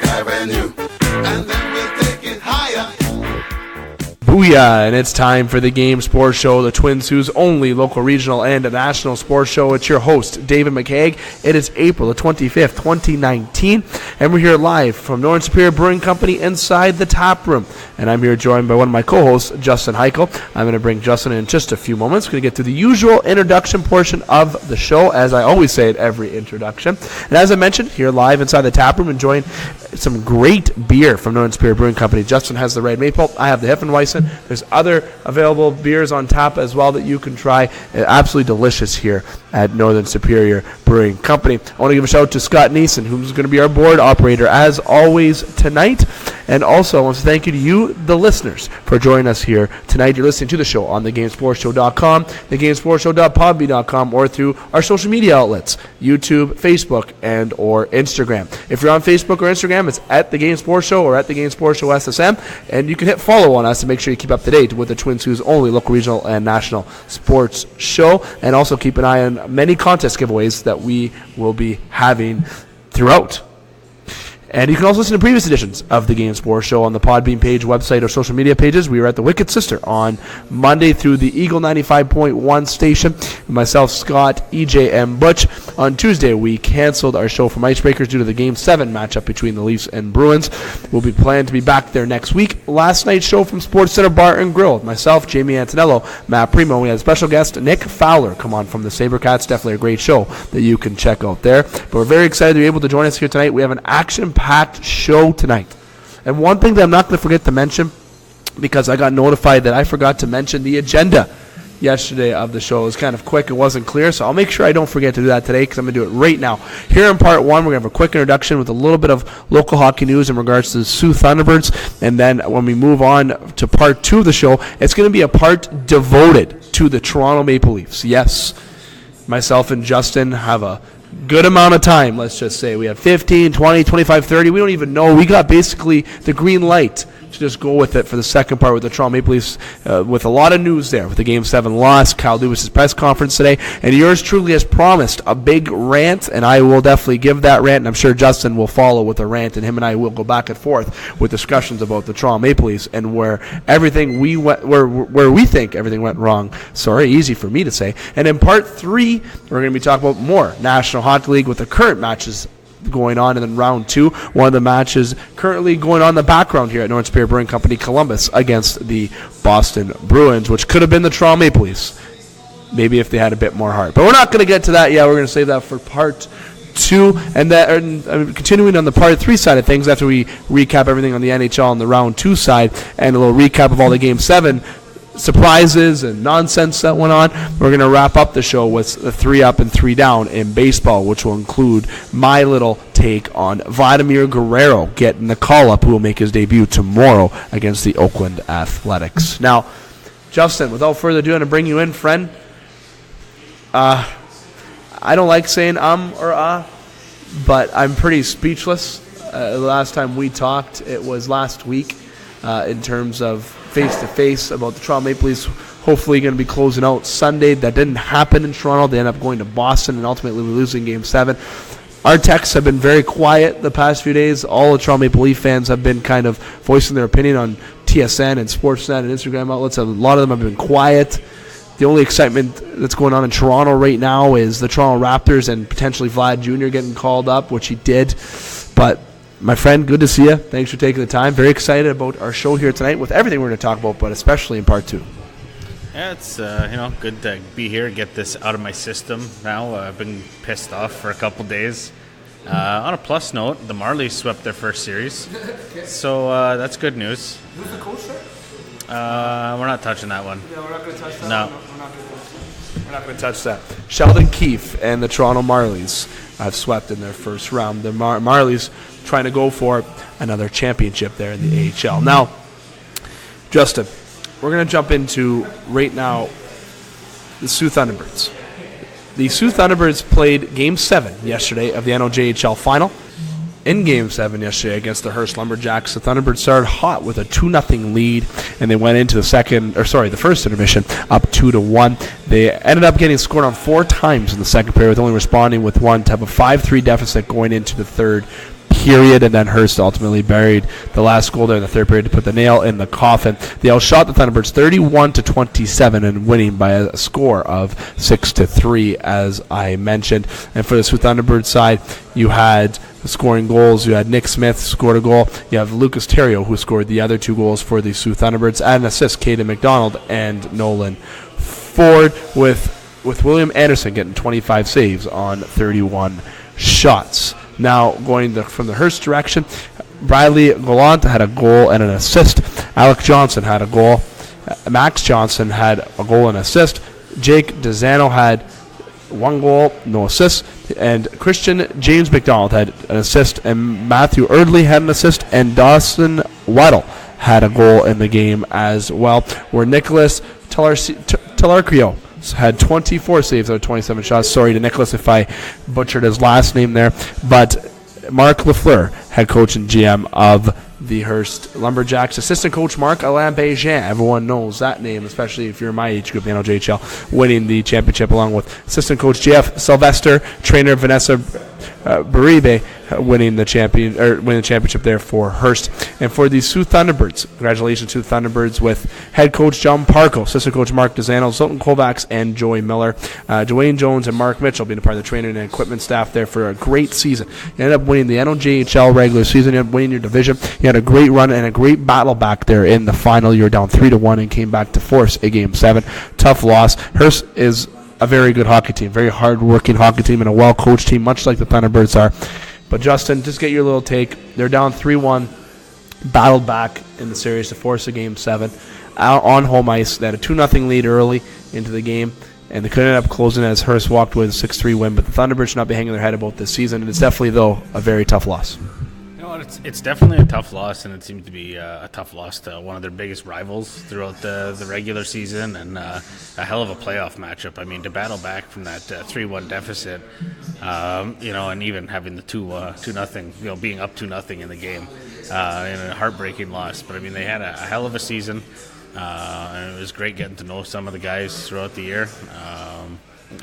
Avenue, and then we'll take it higher. Booyah, and it's time for the Game Sports Show, the Twin Sault's only local, regional, and national sports show. It's your host, David McCaig. It is April the 25th, 2019, and we're here live from Northern Superior Brewing Company inside the tap room. And I'm here joined by one of my co-hosts, Justin Hykel. I'm going to bring Justin in just a few moments. We're going to get to the usual introduction portion of the show, as I always say at every introduction. And as I mentioned, here live inside the tap room, enjoying some great beer from Northern Superior Brewing Company. Justin has the Red Maple. I have the Hefeweizen. There's other available beers on tap as well that you can try. Absolutely delicious here at Northern Superior Brewing Company. I want to give a shout out to Scott Neeson, who's going to be our board operator as always tonight. And also I want to thank you to you, the listeners, for joining us here tonight. You're listening to the show on thegamesportshow.com, thegamesportshow.podbean.com, or through our social media outlets, YouTube, Facebook, and or Instagram. If you're on Facebook or Instagram, it's at The Game Sports Show or at The Game Sports Show SSM, and you can hit follow on us to make sure you keep up to date with the Twin Sault's only local, regional, and national sports show. And also keep an eye on many contest giveaways that we will be having throughout. And you can also listen to previous editions of the Game Sports Show on the Podbean page, website, or social media pages. We were at the Wicked Sister on Monday through the Eagle 95.1 station. Myself, Scott, EJ, and Butch. On Tuesday, we canceled our show from Icebreakers due to the Game 7 matchup between the Leafs and Bruins. We'll be planning to be back there next week. Last night's show from Sports Center Bar and Grill. Myself, Jamie Antonello, Matt Primo. We had a special guest, Nick Fowler, come on from the Sabercats. Definitely a great show that you can check out there. But we're very excited to be able to join us here tonight. We have an action-packed show tonight. And one thing that I'm not going to forget to mention, because I got notified that I forgot to mention the agenda yesterday of the show. It was kind of quick. It wasn't clear, so I'll make sure I don't forget to do that today because I'm going to do it right now. Here in part one, we're going to have a quick introduction with a little bit of local hockey news in regards to the Sault Thunderbirds, and then when we move on to part two of the show, it's going to be a part devoted to the Toronto Maple Leafs. Yes, myself and Justin have a good amount of time, let's just say. We have 15, 20, 25, 30. We don't even know. We got basically the green light to just go with it for the second part with the Toronto Maple Leafs, with a lot of news there with the Game 7 loss, Kyle Dubas' press conference today, and yours truly has promised a big rant, and I will definitely give that rant, and I'm sure Justin will follow with a rant, and him and I will go back and forth with discussions about the Toronto Maple Leafs and where everything where we think everything went wrong. Sorry, easy for me to say. And in part three, we're going to be talking about more National Hockey League with the current matches going on, and then round two, one of the matches currently going on in the background here at Northern Superior Brewing Company, Columbus against the Boston Bruins, which could have been the Toronto Maple Leafs, maybe if they had a bit more heart. But we're not going to get to that yet. We're going to save that for part two, and continuing on the part three side of things, after we recap everything on the NHL on the round two side, and a little recap of all the Game 7 surprises and nonsense that went on, we're going to wrap up the show with the 3 up and 3 down in baseball, which will include my little take on Vladimir Guerrero getting the call-up, who will make his debut tomorrow against the Oakland Athletics. Now, Justin, without further ado, I'm going to bring you in, friend. I don't like saying or but I'm pretty speechless. The last time we talked, it was last week, in terms of face-to-face about the Toronto Maple Leafs hopefully going to be closing out Sunday. That didn't happen in Toronto. They ended up going to Boston and ultimately losing Game 7. Our texts have been very quiet the past few days. All the Toronto Maple Leaf fans have been kind of voicing their opinion on TSN and Sportsnet and Instagram outlets. A lot of them have been quiet. The only excitement that's going on in Toronto right now is the Toronto Raptors and potentially Vlad Jr. getting called up, which he did. But my friend, good to see you. Thanks for taking the time. Very excited about our show here tonight with everything we're going to talk about, but especially in part two. Yeah, it's good to be here, get this out of my system now. I've been pissed off for a couple days. On a plus note, the Marlies swept their first series, so that's good news. Who's the coach there? We're not touching that one. No, we're not going to touch that. No. We're not going to touch that. Sheldon Keefe and the Toronto Marlies have swept in their first round. The Marlies trying to go for another championship there in the AHL. Now, Justin, we're going to jump into right now the Sault Thunderbirds. The Sault Thunderbirds played Game 7 yesterday of the NOJHL final. In Game 7 yesterday against the Hearst Lumberjacks, the Thunderbirds started hot with a 2-0 lead, and they went into the first intermission up 2-1. They ended up getting scored on 4 times in the second period, with only responding with one to have a 5-3 deficit going into the third period, and then Hearst ultimately buried the last goal there in the third period to put the nail in the coffin. They outshot the Thunderbirds 31-27 and winning by a score of 6-3, as I mentioned. And for the Sault Thunderbirds side, you had scoring goals. You had Nick Smith scored a goal. You have Lucas Terrio, who scored the other 2 goals for the Sault Thunderbirds, and an assist, Caden McDonald and Nolan Ford, with William Anderson getting 25 saves on 31 shots. Now, going from the Hearst direction, Bradley Gallant had a goal and an assist. Alec Johnson had a goal. Max Johnson had a goal and assist. Jake DeZano had 1 goal, no assists. And Christian James McDonald had an assist. And Matthew Erdley had an assist. And Dawson Weddle had a goal in the game as well. Where Nicholas Talarcrio had 24 saves out of 27 shots. Sorry to Nicholas if I butchered his last name there. But Mark Lafleur, head coach and GM of the Hearst Lumberjacks. Assistant coach Marc-Alain Bégin, everyone knows that name, especially if you're my age group, the NOJHL, winning the championship along with assistant coach Jeff Sylvester, trainer Vanessa Baribe, winning the championship there for Hearst. And for the Sault Thunderbirds, congratulations to the Thunderbirds with head coach John Parco, assistant coach Mark DeZano, Zoltan Kovacs, and Joey Miller. Dwayne Jones and Mark Mitchell being a part of the training and equipment staff there for a great season. You ended up winning the NOJHL regular season. You ended up winning your division. You had a great run and a great battle back there in the final. You were down 3-1 and came back to force a Game 7. Tough loss. Hearst is a very good hockey team, very hard-working hockey team, and a well-coached team, much like the Thunderbirds are. But, Justin, just get your little take. They're down 3-1, battled back in the series to force a Game 7 out on home ice. They had a 2-0 lead early into the game, and they couldn't end up closing as Hearst walked with a 6-3 win. But the Thunderbirds should not be hanging their head about this season, and it's definitely, though, a very tough loss. It's definitely a tough loss, and it seemed to be a tough loss to one of their biggest rivals throughout the regular season, and a hell of a playoff matchup. I mean, to battle back from that 3-1 deficit, and even having the 2-0, being up 2-0 in the game, in a heartbreaking loss. But I mean, they had a hell of a season, and it was great getting to know some of the guys throughout the year.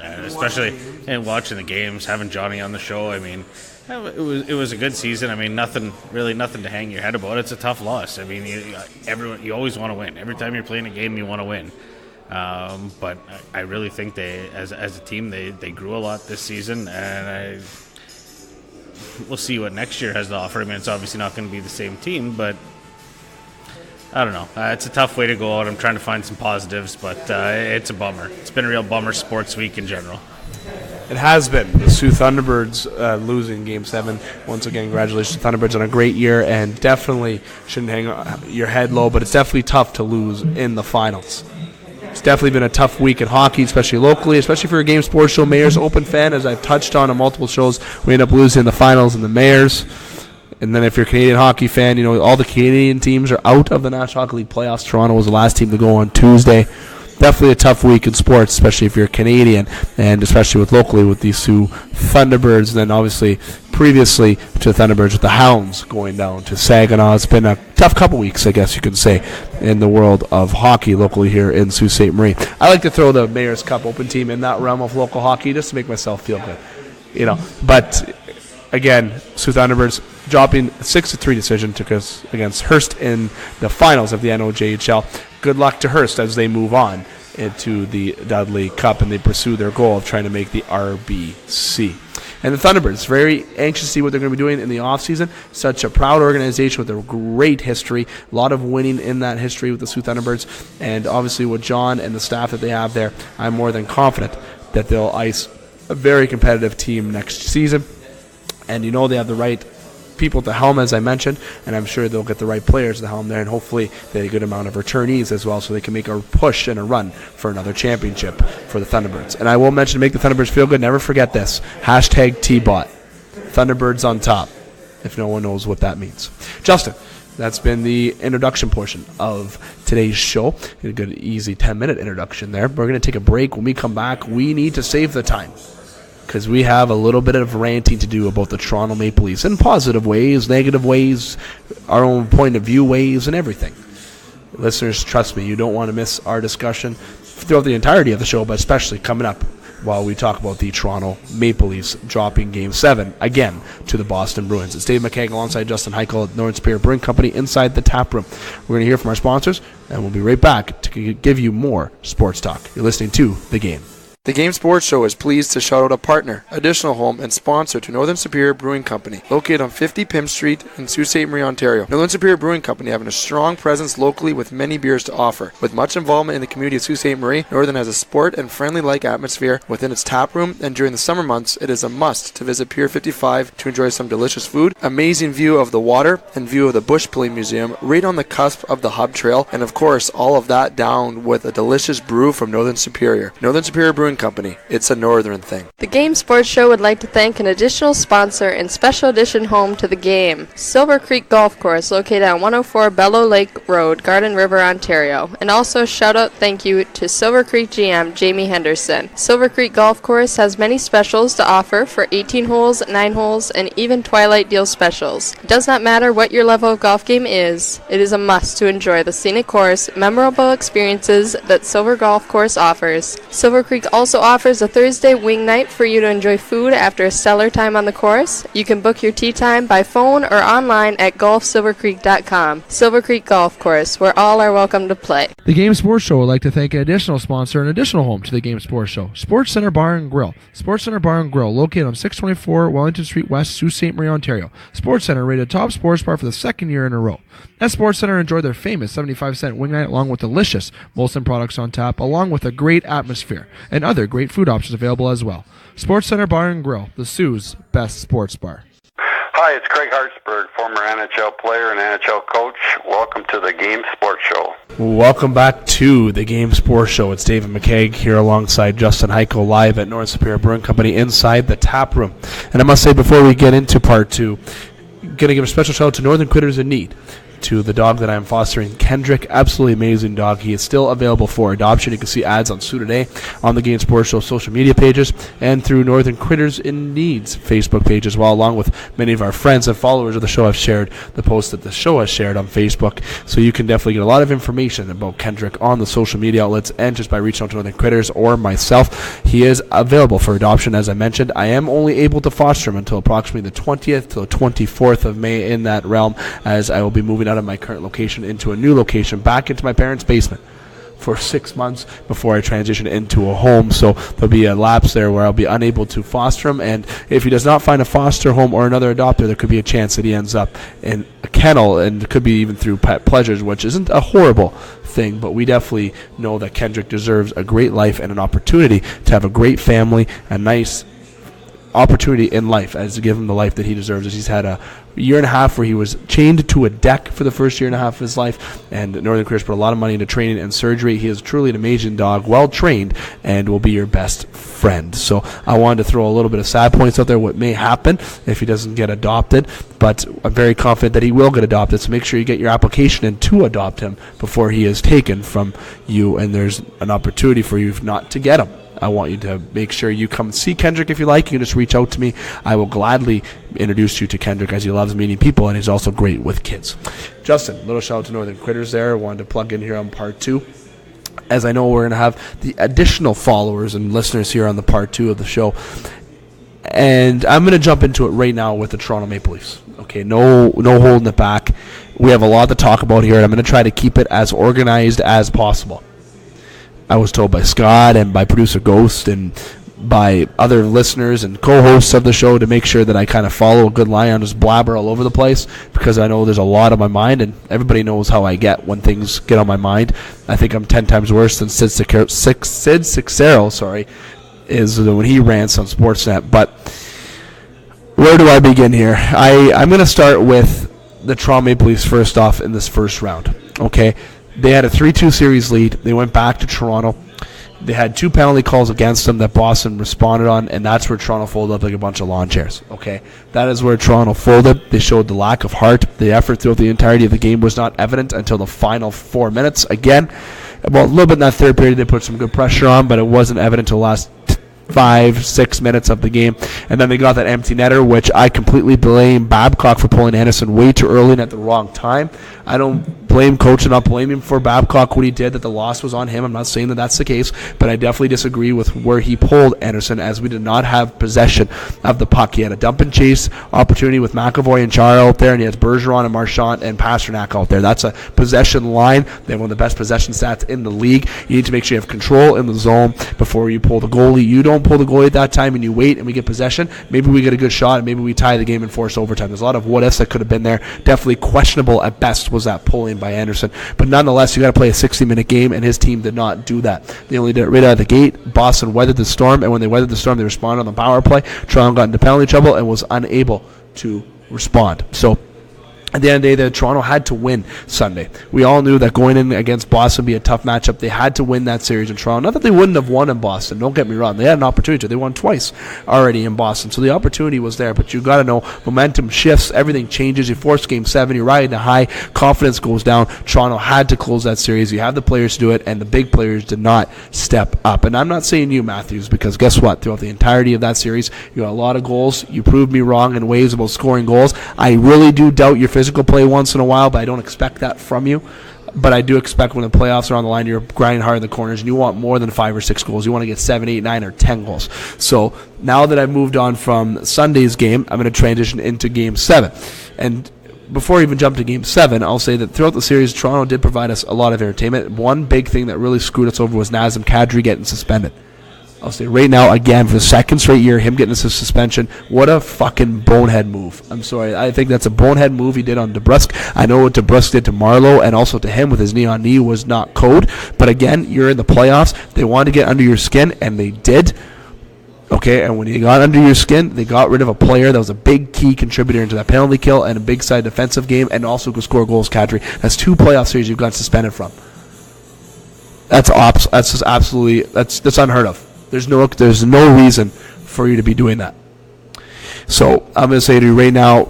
And especially in watching the games, having Johnny on the show. I mean, it was a good season. I mean, nothing to hang your head about. It's a tough loss. I mean, you always want to win. Every time you're playing a game, you want to win. But I really think they, as a team, they grew a lot this season, and we'll see what next year has to offer. I mean, it's obviously not going to be the same team, but I don't know. It's a tough way to go out. I'm trying to find some positives, but it's a bummer. It's been a real bummer sports week in general. It has been. The Sault Thunderbirds losing Game 7. Once again, congratulations to Thunderbirds on a great year, and definitely shouldn't hang your head low, but it's definitely tough to lose in the finals. It's definitely been a tough week in hockey, especially locally, especially for a Game Sports Show Mayor's Open fan. As I've touched on multiple shows, we end up losing the finals in the Mayor's. And then if you're a Canadian hockey fan, all the Canadian teams are out of the National Hockey League playoffs. Toronto was the last team to go on Tuesday. Definitely a tough week in sports, especially if you're a Canadian, and especially locally with the Sault Thunderbirds. And then obviously previously to the Thunderbirds with the Hounds going down to Saginaw. It's been a tough couple weeks, I guess you could say, in the world of hockey locally here in Sault Ste. Marie. I like to throw the Mayor's Cup Open team in that realm of local hockey just to make myself feel good. But again, Sault Thunderbirds dropping a 6-3 decision took us against Hearst in the finals of the NOJHL. Good luck to Hearst as they move on into the Dudley Cup and they pursue their goal of trying to make the RBC. And the Thunderbirds, very anxious to see what they're going to be doing in the offseason. Such a proud organization with a great history, a lot of winning in that history with the Sault Thunderbirds. And obviously with John and the staff that they have there, I'm more than confident that they'll ice a very competitive team next season. And they have the right people at the helm, as I mentioned, and I'm sure they'll get the right players at the helm there, and hopefully they get a good amount of returnees as well so they can make a push and a run for another championship for the Thunderbirds. And I will mention, to make the Thunderbirds feel good, never forget this, #TBOT, Thunderbirds on top, if no one knows what that means. Justin, that's been the introduction portion of today's show. A good, easy 10-minute introduction there. We're going to take a break. When we come back, we need to save the time, because we have a little bit of ranting to do about the Toronto Maple Leafs in positive ways, negative ways, our own point of view ways, and everything. Listeners, trust me, you don't want to miss our discussion throughout the entirety of the show, but especially coming up while we talk about the Toronto Maple Leafs dropping Game 7 again to the Boston Bruins. It's Dave McCaig alongside Justin Hykel at Northern Superior Brewing Company inside the tap room. We're going to hear from our sponsors, and we'll be right back to give you more sports talk. You're listening to The Game. The Game Sports Show is pleased to shout out a partner, additional home, and sponsor to Northern Superior Brewing Company, located on 50 Pym Street in Sault Ste. Marie, Ontario. Northern Superior Brewing Company having a strong presence locally with many beers to offer. With much involvement in the community of Sault Ste. Marie, Northern has a sport and friendly-like atmosphere within its tap room, and during the summer months, it is a must to visit Pier 55 to enjoy some delicious food, amazing view of the water, and view of the Bush Pulling Museum right on the cusp of the Hub Trail, and of course, all of that down with a delicious brew from Northern Superior. Northern Superior Brewing Company. It's a Northern thing. The Game Sports Show would like to thank an additional sponsor and special edition home to the game, Silver Creek Golf Course, located on 104 Bellow Lake Road, Garden River, Ontario. And also shout out thank you to Silver Creek GM Jamie Henderson. Silver Creek Golf Course has many specials to offer for 18 holes, 9 holes, and even Twilight Deal specials. It does not matter what your level of golf game is, it is a must to enjoy the scenic course, memorable experiences that Silver Golf Course offers. Silver Creek also offers a Thursday wing night for you to enjoy food after a stellar time on the course. You can book your tee time by phone or online at golfsilvercreek.com. Silver Creek Golf Course, where all are welcome to play. The Game Sports Show would like to thank an additional sponsor and additional home to the Game Sports Show, Sports Center Bar and Grill. Sports Center Bar and Grill, located on 624 Wellington Street West, Sault Ste. Marie, Ontario. Sports Center rated top sports bar for the second year in a row. At Sports Center, enjoy their famous 75-cent wing night along with delicious Molson products on tap, along with a great atmosphere and other great food options available as well. Sports Center Bar and Grill, the Sioux's best sports bar. Hi, it's Craig Hartsburg, former NHL player and NHL coach. Welcome to the Game Sports Show. Welcome back to the Game Sports Show. It's David McCaig here alongside Justin Hykel live at Northern Superior Brewing Company inside the tap room. And I must say, before we get into part two, going to give a special shout out to Northern Critters in Need, to the dog that I'm fostering, Kendrick. Absolutely amazing dog. He is still available for adoption. You can see ads on Sue Today, on the Game Sports Show social media pages, and through Northern Critters in Needs Facebook page as well, along with many of our friends and followers of the show have shared the post that the show has shared on Facebook. So you can definitely get a lot of information about Kendrick on the social media outlets and just by reaching out to Northern Critters or myself. He is available for adoption, as I mentioned. I am only able to foster him until approximately the 20th to the 24th of May in that realm, as I will be moving out of my current location into a new location, back into my parents' basement for 6 months before I transition into a home. So there'll be a lapse there where I'll be unable to foster him, and if he does not find a foster home or another adopter, there could be a chance that he ends up in a kennel, and it could be even through Pet Pleasures, which isn't a horrible thing, but we definitely know that Kendrick deserves a great life and an opportunity to have a great family, a nice opportunity in life, as to give him the life that he deserves, as he's had a year and a half where he was chained to a deck for the first year and a half of his life, and Northern Critters put a lot of money into training and surgery. He is truly an amazing dog, well trained, and will be your best friend. So I wanted to throw a little bit of sad points out there, what may happen if he doesn't get adopted, but I'm very confident that he will get adopted, so make sure you get your application in to adopt him before he is taken from you, and there's an opportunity for you not to get him. I want you to make sure you come see Kendrick if you like. You can just reach out to me. I will gladly introduce you to Kendrick, as he loves meeting people, and he's also great with kids. Justin, little shout out to Northern Critters there. I wanted to plug in here on part two, as I know we're going to have the additional followers and listeners here on the part two of the show. And I'm going to jump into it right now with the Toronto Maple Leafs. Okay, no holding it back. We have a lot to talk about here, and I'm going to try to keep it as organized as possible. I was told by Scott and by producer Ghost and by other listeners and co-hosts of the show to make sure that I kind of follow a good line and just blabber all over the place, because I know there's a lot on my mind, and everybody knows how I get when things get on my mind. I think I'm 10 times worse than Sid Sixero, is when he rants on Sportsnet. But where do I begin here? I'm going to start with the Toronto Maple Leafs first off in this first round. Okay. They had a 3-2 series lead. They went back to Toronto. They had 2 penalty calls against them that Boston responded on, and that's where Toronto folded up like a bunch of lawn chairs. Okay, that is where Toronto folded. They showed the lack of heart. The effort throughout the entirety of the game was not evident until the final 4 minutes. Again, well, a little bit in that third period, they put some good pressure on, but it wasn't evident until the last 5-6 minutes of the game. And then they got that empty netter, which I completely blame Babcock for pulling Anderson way too early and at the wrong time. I don't blame coach and not blame him for Babcock, what he did, that the loss was on him. I'm not saying that that's the case, but I definitely disagree with where he pulled Anderson, as we did not have possession of the puck. He had a dump and chase opportunity with McAvoy and Char out there, and he has Bergeron and Marchand and Pasternak out there. That's a possession line. They have one of the best possession stats in the league. You need to make sure you have control in the zone before you pull the goalie. You don't pull the goalie at that time and you wait and we get possession. Maybe we get a good shot and maybe we tie the game and force overtime. There's a lot of what ifs that could have been there. Definitely questionable at best was that pull-in by Anderson. But nonetheless, you got to play a 60-minute game, and his team did not do that. They only did it right out of the gate. Boston weathered the storm, and when they weathered the storm, they responded on the power play. Toronto got into penalty trouble and was unable to respond. So at the end of the day, Toronto had to win Sunday. We all knew that going in against Boston would be a tough matchup. They had to win that series in Toronto. Not that they wouldn't have won in Boston. Don't get me wrong. They had an opportunity to. They won twice already in Boston. So the opportunity was there. But you got to know, momentum shifts. Everything changes. You force Game 7. You're riding a high. Confidence goes down. Toronto had to close that series. You have the players to do it, and the big players did not step up. And I'm not saying you, Matthews, because guess what? Throughout the entirety of that series, you got a lot of goals. You proved me wrong in ways about scoring goals. I really do doubt your physical play once in a while, but I don't expect that from you. But I do expect when the playoffs are on the line, you're grinding hard in the corners, and you want more than 5 or 6 goals. You want to get 7, 8, 9, or 10 goals. So now that I've moved on from Sunday's game, I'm going to transition into Game 7. And before I even jump to Game 7, I'll say that throughout the series, Toronto did provide us a lot of entertainment. One big thing that really screwed us over was Zaitsev and Kadri getting suspended. I'll say right now, again, for the second straight year, him getting a suspension, what a fucking bonehead move. I'm sorry. I think that's a bonehead move he did on Dubas. I know what Dubas did to Marleau and also to him with his knee on knee was not code. But again, you're in the playoffs. They wanted to get under your skin, and they did. Okay, and when he got under your skin, they got rid of a player that was a big key contributor into that penalty kill and a big side defensive game, and also could score goals, Kadri. That's 2 playoff series you've got suspended from. That's just absolutely, that's unheard of. There's no reason for you to be doing that. So I'm going to say to you right now,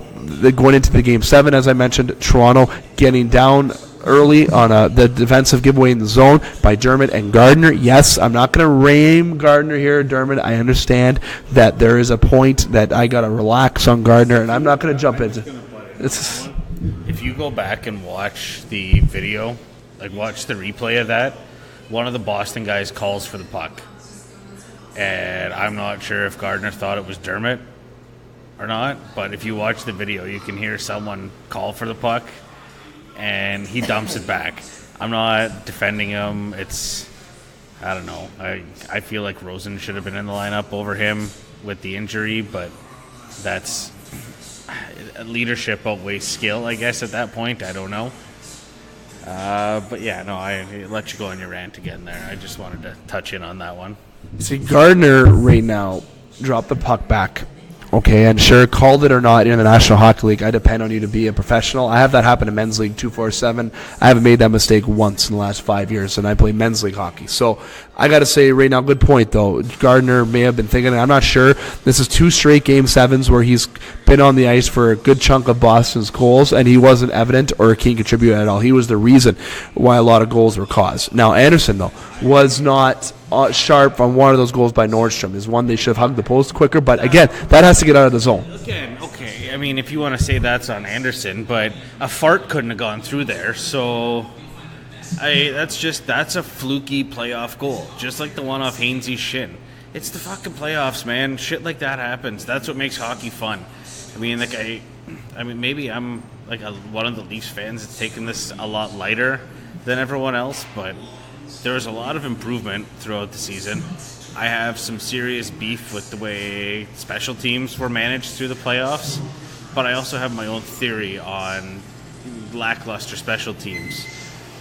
going into the Game 7, as I mentioned, Toronto getting down early on the defensive giveaway in the zone by Dermott and Gardiner. Yes, I'm not going to rame Gardiner here, Dermott. I understand that there is a point that I got to relax on Gardiner, and I'm not going to jump into this. If you go back and watch the video, like watch the replay of that, one of the Boston guys calls for the puck. And I'm not sure if Gardiner thought it was Dermott or not, but if you watch the video, you can hear someone call for the puck, and he dumps it back. I'm not defending him. I don't know. I feel like Rosen should have been in the lineup over him with the injury, but that's leadership outweighs skill, I guess, at that point. I don't know. But yeah, no, I let you go on your rant again there. I just wanted to touch in on that one. See, Gardiner right now dropped the puck back. Okay, and sure, called it or not in the National Hockey League, I depend on you to be a professional. I have that happen in Men's League 247. I haven't made that mistake once in the last 5 years, and I play Men's League hockey. So I got to say right now, good point, though. Gardiner may have been thinking, I'm not sure. This is 2 straight Game 7s where he's been on the ice for a good chunk of Boston's goals, and he wasn't evident or a key contributor at all. He was the reason why a lot of goals were caused. Now, Anderson, though, was not sharp on one of those goals by Nordstrom. Is one they should have hugged the post quicker, but again, that has to get out of the zone. Again, okay, I mean, if you want to say that's on Anderson, but a fart couldn't have gone through there, so that's a fluky playoff goal, just like the one off Hainsey's shin. It's the fucking playoffs, man. Shit like that happens. That's what makes hockey fun. I mean, maybe I'm like one of the Leafs fans that's taking this a lot lighter than everyone else, but there was a lot of improvement throughout the season. I have some serious beef with the way special teams were managed through the playoffs, but I also have my own theory on lackluster special teams.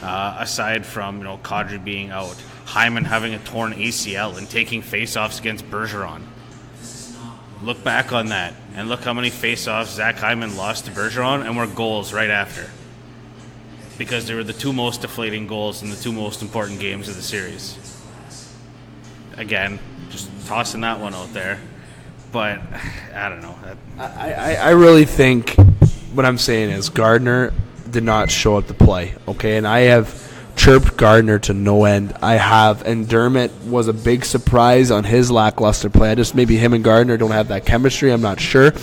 Aside from Kadri being out, Hyman having a torn ACL and taking faceoffs against Bergeron. Look back on that and look how many faceoffs Zach Hyman lost to Bergeron and were goals right after. Because they were the 2 most deflating goals in the 2 most important games of the series. Again, just tossing that one out there. But, I don't know. I really think what I'm saying is Gardiner did not show up to play, okay? And I have chirped Gardiner to no end. And Dermott was a big surprise on his lackluster play. Maybe him and Gardiner don't have that chemistry. I'm not sure.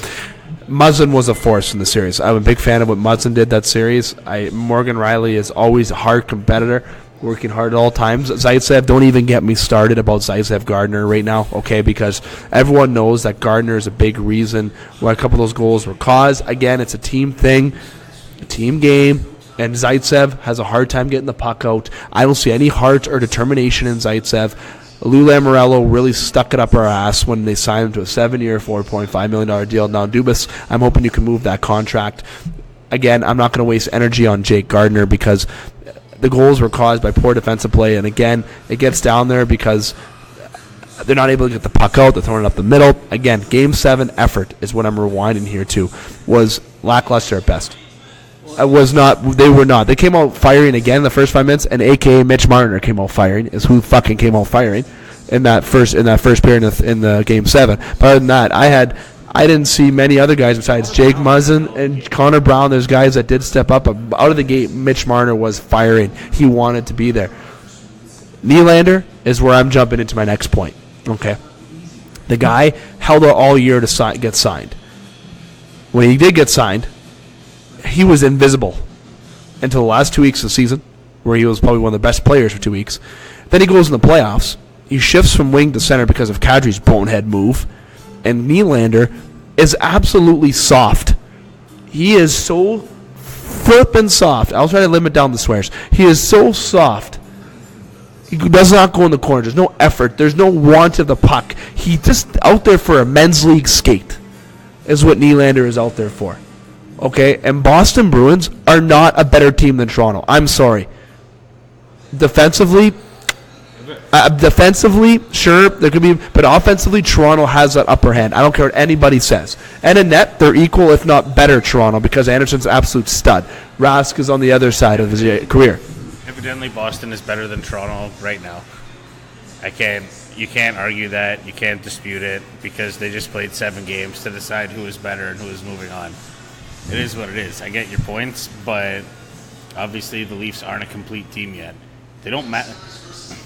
Muzzin was a force in the series. I'm a big fan of what Muzzin did that series. Morgan Riley is always a hard competitor, working hard at all times. Zaitsev, don't even get me started about Zaitsev Gardiner right now, okay, because everyone knows that Gardiner is a big reason why a couple of those goals were caused. Again, it's a team thing, a team game, and Zaitsev has a hard time getting the puck out. I don't see any heart or determination in Zaitsev. Lou Lamoriello really stuck it up our ass when they signed him to a 7-year, $4.5 million deal. Now, Dubas, I'm hoping you can move that contract. Again, I'm not going to waste energy on Jake Gardiner because the goals were caused by poor defensive play. And again, it gets down there because they're not able to get the puck out. They're throwing it up the middle. Again, Game 7 effort is what I'm rewinding here to, was lackluster at best. They were not. They came out firing again in the first 5 minutes, and a.k.a. Mitch Marner came out firing, is who fucking came out firing in that first period in the Game 7. But other than that, I didn't see many other guys besides Jake Muzzin and Connor Brown. There's guys that did step up. Out of the gate, Mitch Marner was firing. He wanted to be there. Nylander is where I'm jumping into my next point. Okay, the guy held out all year to get signed. When he did get signed, he was invisible until the last 2 weeks of the season, where he was probably one of the best players for 2 weeks. Then he goes in the playoffs. He shifts from wing to center because of Kadri's bonehead move. And Nylander is absolutely soft. He is so flippin' soft. I'll try to limit down the swears. He is so soft. He does not go in the corner. There's no effort. There's no want of the puck. He's just out there for a men's league skate is what Nylander is out there for. Okay, and Boston Bruins are not a better team than Toronto. I'm sorry. Defensively, sure, there could be, but offensively, Toronto has that upper hand. I don't care what anybody says. And in net, they're equal, if not better, Toronto, because Anderson's an absolute stud. Rask is on the other side of his career. Evidently, Boston is better than Toronto right now. You can't argue that. You can't dispute it because they just played 7 games to decide who is better and who is moving on. It is what it is. I get your points, but obviously the Leafs aren't a complete team yet. They don't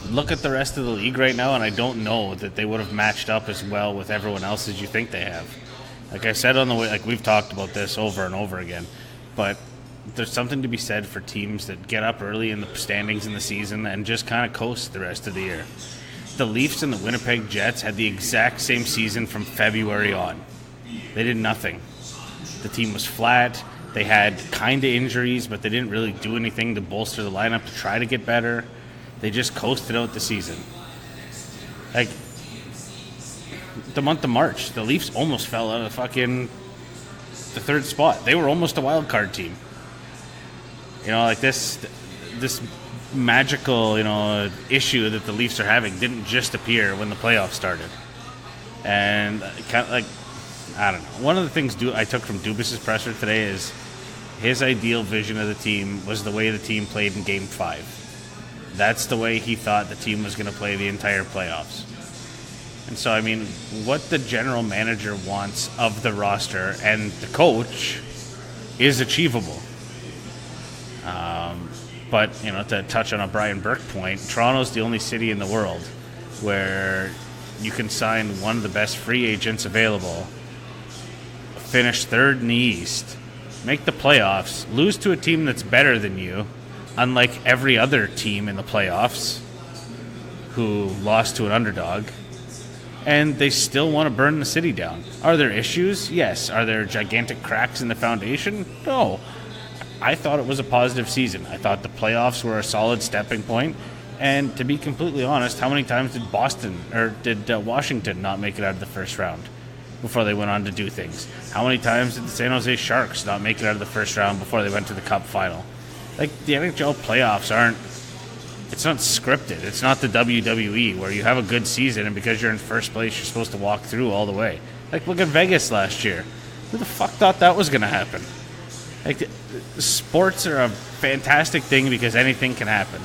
look at the rest of the league right now, and I don't know that they would have matched up as well with everyone else as you think they have. Like I said on the way, like we've talked about this over and over again, but there's something to be said for teams that get up early in the standings in the season and just kind of coast the rest of the year. The Leafs and the Winnipeg Jets had the exact same season from February on. They did nothing. The team was flat. They had kind of injuries, but they didn't really do anything to bolster the lineup to try to get better. They just coasted out the season. Like, the month of March, the Leafs almost fell out of the 3rd spot. They were almost a wild card team. You know, like this magical, issue that the Leafs are having didn't just appear when the playoffs started. And kind of like, I don't know. One of the things I took from Dubas' presser today is his ideal vision of the team was the way the team played in Game 5. That's the way he thought the team was going to play the entire playoffs. And so, I mean, what the general manager wants of the roster and the coach is achievable. But, to touch on a Brian Burke point, Toronto's the only city in the world where you can sign one of the best free agents available, finish 3rd in the East, make the playoffs, lose to a team that's better than you, unlike every other team in the playoffs who lost to an underdog, and they still want to burn the city down. Are there issues? Yes. Are there gigantic cracks in the foundation? No. I thought it was a positive season. I thought the playoffs were a solid stepping point. And to be completely honest, how many times did Washington not make it out of the first round before they went on to do things? How many times did the San Jose Sharks not make it out of the first round before they went to the Cup final? Like, the NHL playoffs it's not scripted. It's not the WWE where you have a good season and because you're in first place, you're supposed to walk through all the way. Like, look at Vegas last year. Who the fuck thought that was going to happen? Like, sports are a fantastic thing because anything can happen.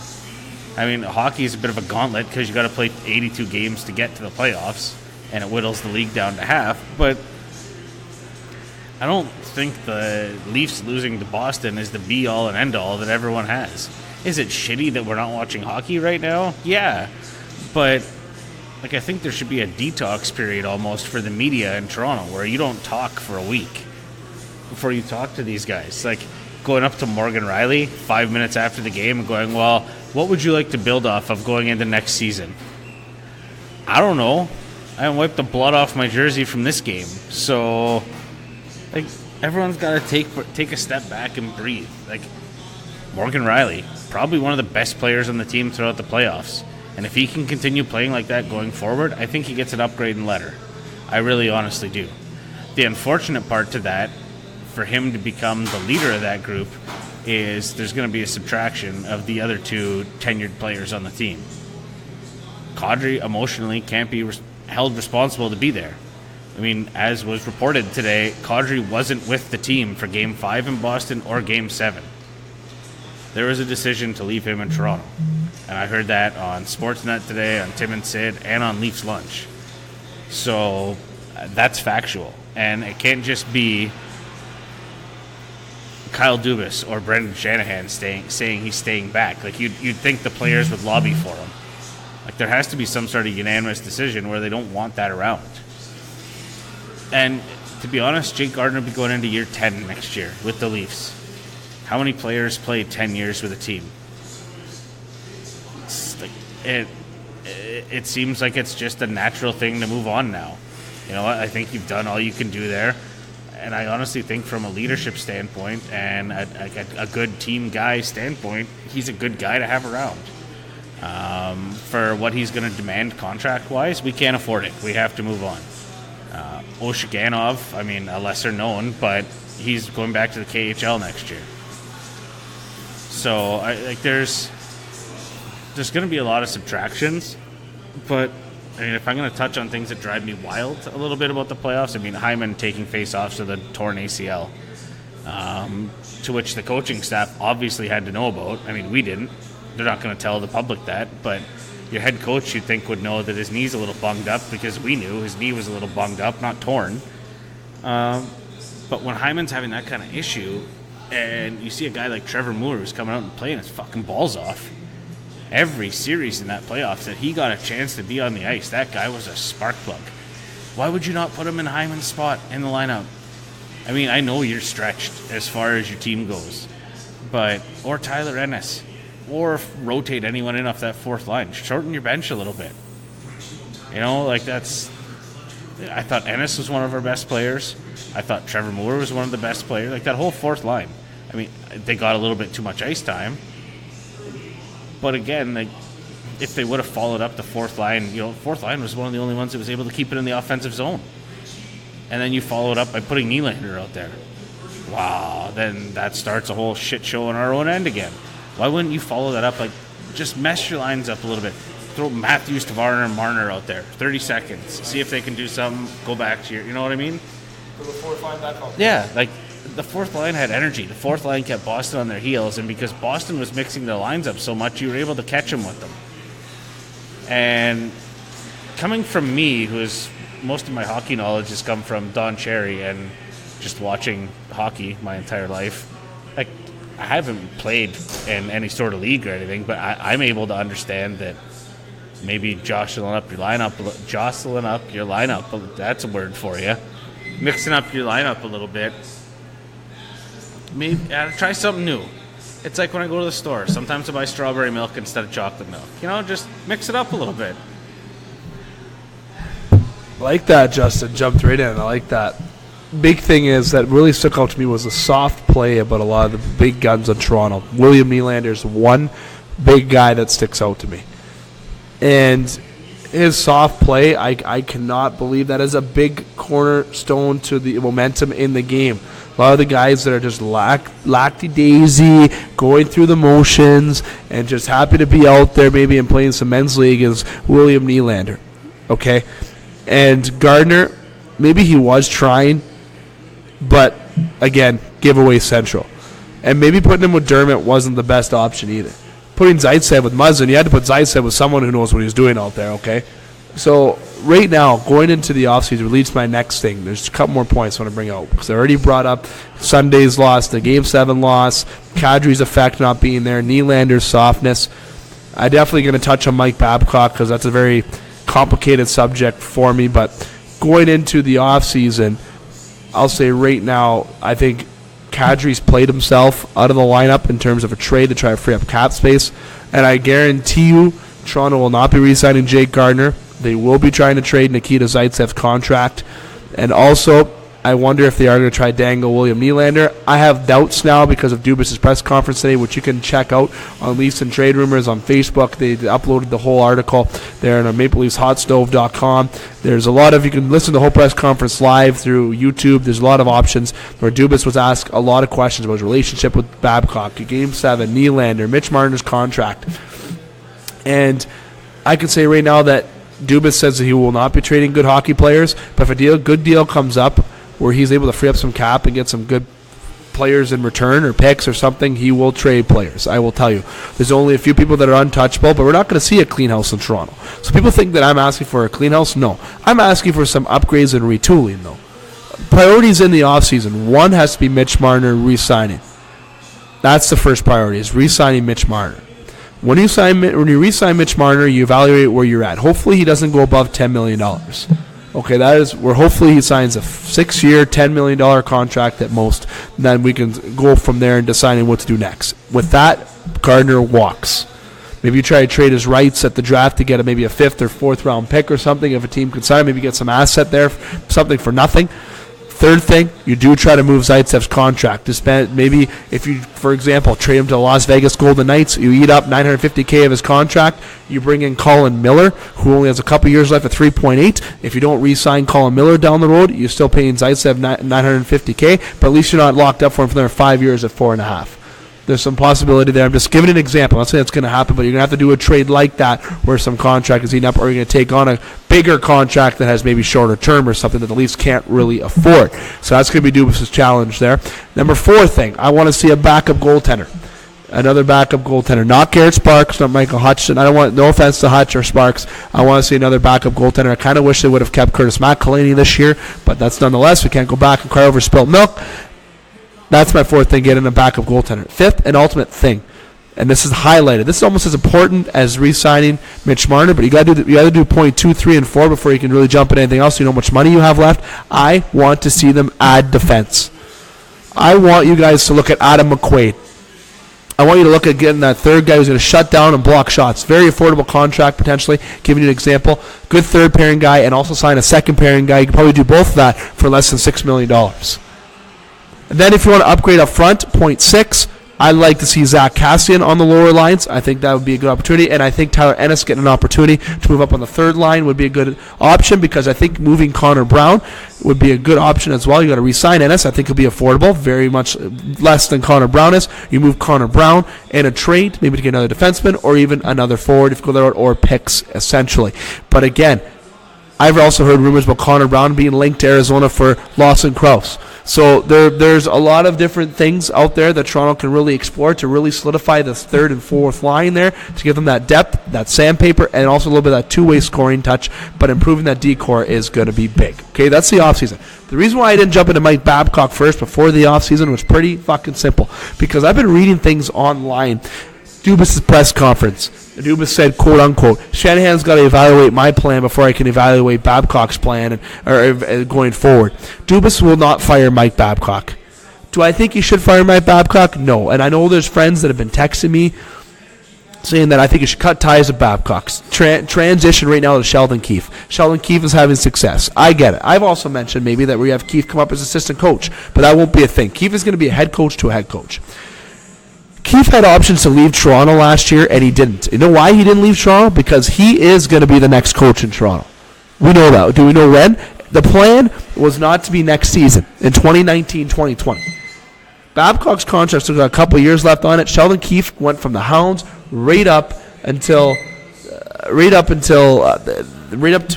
I mean, hockey is a bit of a gauntlet because you got to play 82 games to get to the playoffs, and it whittles the league down to half. But I don't think the Leafs losing to Boston is the be-all and end-all that everyone has. Is it shitty that we're not watching hockey right now? Yeah. But, I think there should be a detox period almost for the media in Toronto where you don't talk for a week. before you talk to these guys. Like going up to Morgan Riley 5 minutes after the game and going, well, what would you like to build off of going into next season? I don't know. I haven't wiped the blood off my jersey from this game. So, like, everyone's got to take a step back and breathe. Like, Morgan Riley, probably one of the best players on the team throughout the playoffs. And if he can continue playing like that going forward, I think he gets an upgrade in letter. I really honestly do. The unfortunate part to that, for him to become the leader of that group, is there's going to be a subtraction of the other two tenured players on the team. Kadri emotionally can't be held responsible to be there. I mean, as was reported today, Kadri wasn't with the team for Game 5 in Boston or Game 7. There was a decision to leave him in Toronto. And I heard that on Sportsnet today, on Tim and Sid, and on Leafs Lunch. So that's factual. And it can't just be Kyle Dubas or Brendan Shanahan saying he's staying back. Like, you'd think the players would lobby for him. Like, there has to be some sort of unanimous decision where they don't want that around. And to be honest, Jake Gardiner will be going into year 10 next year with the Leafs. How many players play 10 years with a team? It's like, it seems like it's just a natural thing to move on now. You know what? I think you've done all you can do there. And I honestly think from a leadership standpoint and a good team guy standpoint, he's a good guy to have around. For what he's going to demand contract-wise, we can't afford it. We have to move on. Oshiganov, I mean, a lesser known, but he's going back to the KHL next year. So, there's going to be a lot of subtractions, but I mean, if I'm going to touch on things that drive me wild a little bit about the playoffs, I mean, Hyman taking face-offs to the torn ACL, to which the coaching staff obviously had to know about. I mean, we didn't. They're not going to tell the public that, but your head coach, you'd think, would know that his knee's a little bunged up because we knew his knee was a little bunged up, not torn. But when Hyman's having that kind of issue, and you see a guy like Trevor Moore who's coming out and playing his fucking balls off, every series in that playoffs that he got a chance to be on the ice, that guy was a spark plug. Why would you not put him in Hyman's spot in the lineup? I mean, I know you're stretched as far as your team goes, or Tyler Ennis, or rotate anyone in off that fourth line. Shorten your bench a little bit. You know, like that's... I thought Ennis was one of our best players. I thought Trevor Moore was one of the best players. Like, that whole fourth line. I mean, they got a little bit too much ice time. But again, like, if they would have followed up the fourth line, you know, fourth line was one of the only ones that was able to keep it in the offensive zone. And then you follow it up by putting Nylander out there. Wow, then that starts a whole shit show on our own end again. Why wouldn't you follow that up? Like, just mess your lines up a little bit. Throw Matthews, Tavares, and Marner out there. 30 seconds. See if they can do something. Go back to you know what I mean? For the fourth line back on. Yeah, like, the fourth line had energy. The fourth line kept Boston on their heels, and because Boston was mixing their lines up so much, you were able to catch them with them. And coming from me, most of my hockey knowledge has come from Don Cherry and just watching hockey my entire life. Like, I haven't played in any sort of league or anything, but I'm able to understand that maybe jostling up your lineup, that's a word for you. Mixing up your lineup a little bit. Maybe try something new. It's like when I go to the store. Sometimes I buy strawberry milk instead of chocolate milk. You know, just mix it up a little bit. Like that, Justin. Jumped right in. I like that. Big thing is that really stuck out to me was the soft play about a lot of the big guns in Toronto. William Nylander's one big guy that sticks out to me. And his soft play, I cannot believe that is a big cornerstone to the momentum in the game. A lot of the guys that are just lackey-daisy, going through the motions, and just happy to be out there maybe and playing some men's league is William Nylander. Okay? And Gardiner, maybe he was trying, but, again, giveaway central. And maybe putting him with Dermott wasn't the best option either. Putting Zaitsev with Muzzin, you had to put Zaitsev with someone who knows what he's doing out there, okay? So, right now, going into the offseason leads to my next thing. There's a couple more points I want to bring out. Because I already brought up Sunday's loss, the Game 7 loss, Kadri's effect not being there, Nylander's softness. I'm definitely going to touch on Mike Babcock because that's a very complicated subject for me. But going into the offseason, I'll say right now, I think Kadri's played himself out of the lineup in terms of a trade to try to free up cap space. And I guarantee you, Toronto will not be re-signing Jake Gardiner. They will be trying to trade Nikita Zaitsev's contract. And also, I wonder if they are going to try dangle William Nylander. I have doubts now because of Dubas' press conference today, which you can check out on Leafs and Trade Rumors on Facebook. They uploaded the whole article there on MapleLeafsHotStove.com. There's a lot of, you can listen to the whole press conference live through YouTube. There's a lot of options where Dubas was asked a lot of questions about his relationship with Babcock, Game 7, Nylander, Mitch Marner's contract. And I can say right now that Dubas says that he will not be trading good hockey players, but if a good deal comes up where he's able to free up some cap and get some good players in return or picks or something, he will trade players. I will tell you. There's only a few people that are untouchable, but we're not going to see a clean house in Toronto. So people think that I'm asking for a clean house. No. I'm asking for some upgrades and retooling, though. Priorities in the offseason. One has to be Mitch Marner re-signing. That's the first priority, is re-signing Mitch Marner. When you re-sign Mitch Marner, you evaluate where you're at. Hopefully he doesn't go above $10 million. Okay, that is where hopefully he signs a 6-year, $10 million contract at most. Then we can go from there and deciding what to do next. With that, Gardiner walks. Maybe you try to trade his rights at the draft to get maybe a 5th or 4th round pick or something if a team could sign. Maybe get some asset there, something for nothing. Third thing, you do try to move Zaitsev's contract. To spend maybe if you, for example, trade him to the Las Vegas Golden Knights, you eat up $950K of his contract. You bring in Colin Miller, who only has a couple years left at 3.8. If you don't re-sign Colin Miller down the road, you're still paying Zaitsev $950K, but at least you're not locked up for him for another 5 years at 4.5. There's some possibility there. I'm just giving an example. I'm not saying it's going to happen, but you're going to have to do a trade like that where some contract is eaten up, or you're going to take on a bigger contract that has maybe shorter term or something that the Leafs can't really afford. So that's going to be Dubas' challenge there. Number 4 thing, I want to see a backup goaltender. Another backup goaltender. Not Garrett Sparks, not Michael Hutchinson. No offense to Hutch or Sparks. I want to see another backup goaltender. I kind of wish they would have kept Curtis McElhinney this year, but that's nonetheless. We can't go back and cry over spilt milk. That's my 4th thing, getting a backup goaltender. 5th and ultimate thing, and this is highlighted. This is almost as important as re-signing Mitch Marner, but you got to do point 2, 3, and 4 before you can really jump into anything else. You know how much money you have left. I want to see them add defense. I want you guys to look at Adam McQuaid. I want you to look at getting that third guy who's going to shut down and block shots. Very affordable contract, potentially. Giving you an example. Good third pairing guy, and also sign a second pairing guy. You can probably do both of that for less than $6 million. And then if you want to upgrade up front, point 6, I'd like to see Zach Kassian on the lower lines. I think that would be a good opportunity. And I think Tyler Ennis getting an opportunity to move up on the third line would be a good option, because I think moving Connor Brown would be a good option as well. You got to re-sign Ennis. I think he'll be affordable, very much less than Connor Brown is. You move Connor Brown in a trade, maybe to get another defenseman or even another forward if you go that route, or picks, essentially. But again, I've also heard rumors about Connor Brown being linked to Arizona for Lawson Crouse. So there's a lot of different things out there that Toronto can really explore to really solidify this third and fourth line there, to give them that depth, that sandpaper, and also a little bit of that two-way scoring touch. But improving that D-core is going to be big. Okay, that's the offseason. The reason why I didn't jump into Mike Babcock first before the offseason was pretty fucking simple, because I've been reading things online. Dubas' press conference. Dubas said, quote unquote, Shanahan's got to evaluate my plan before I can evaluate Babcock's plan or going forward. Dubas will not fire Mike Babcock. Do I think he should fire Mike Babcock? No. And I know there's friends that have been texting me saying that I think he should cut ties with Babcock's. Transition right now to Sheldon Keefe. Sheldon Keefe is having success. I get it. I've also mentioned maybe that we have Keefe come up as assistant coach, but that won't be a thing. Keefe is going to be a head coach to a head coach. Keefe had options to leave Toronto last year, and he didn't. You know why he didn't leave Toronto? Because he is going to be the next coach in Toronto. We know that. Do we know when? The plan was not to be next season, in 2019-2020. Babcock's contract still got a couple years left on it. Sheldon Keefe went from the Hounds right up to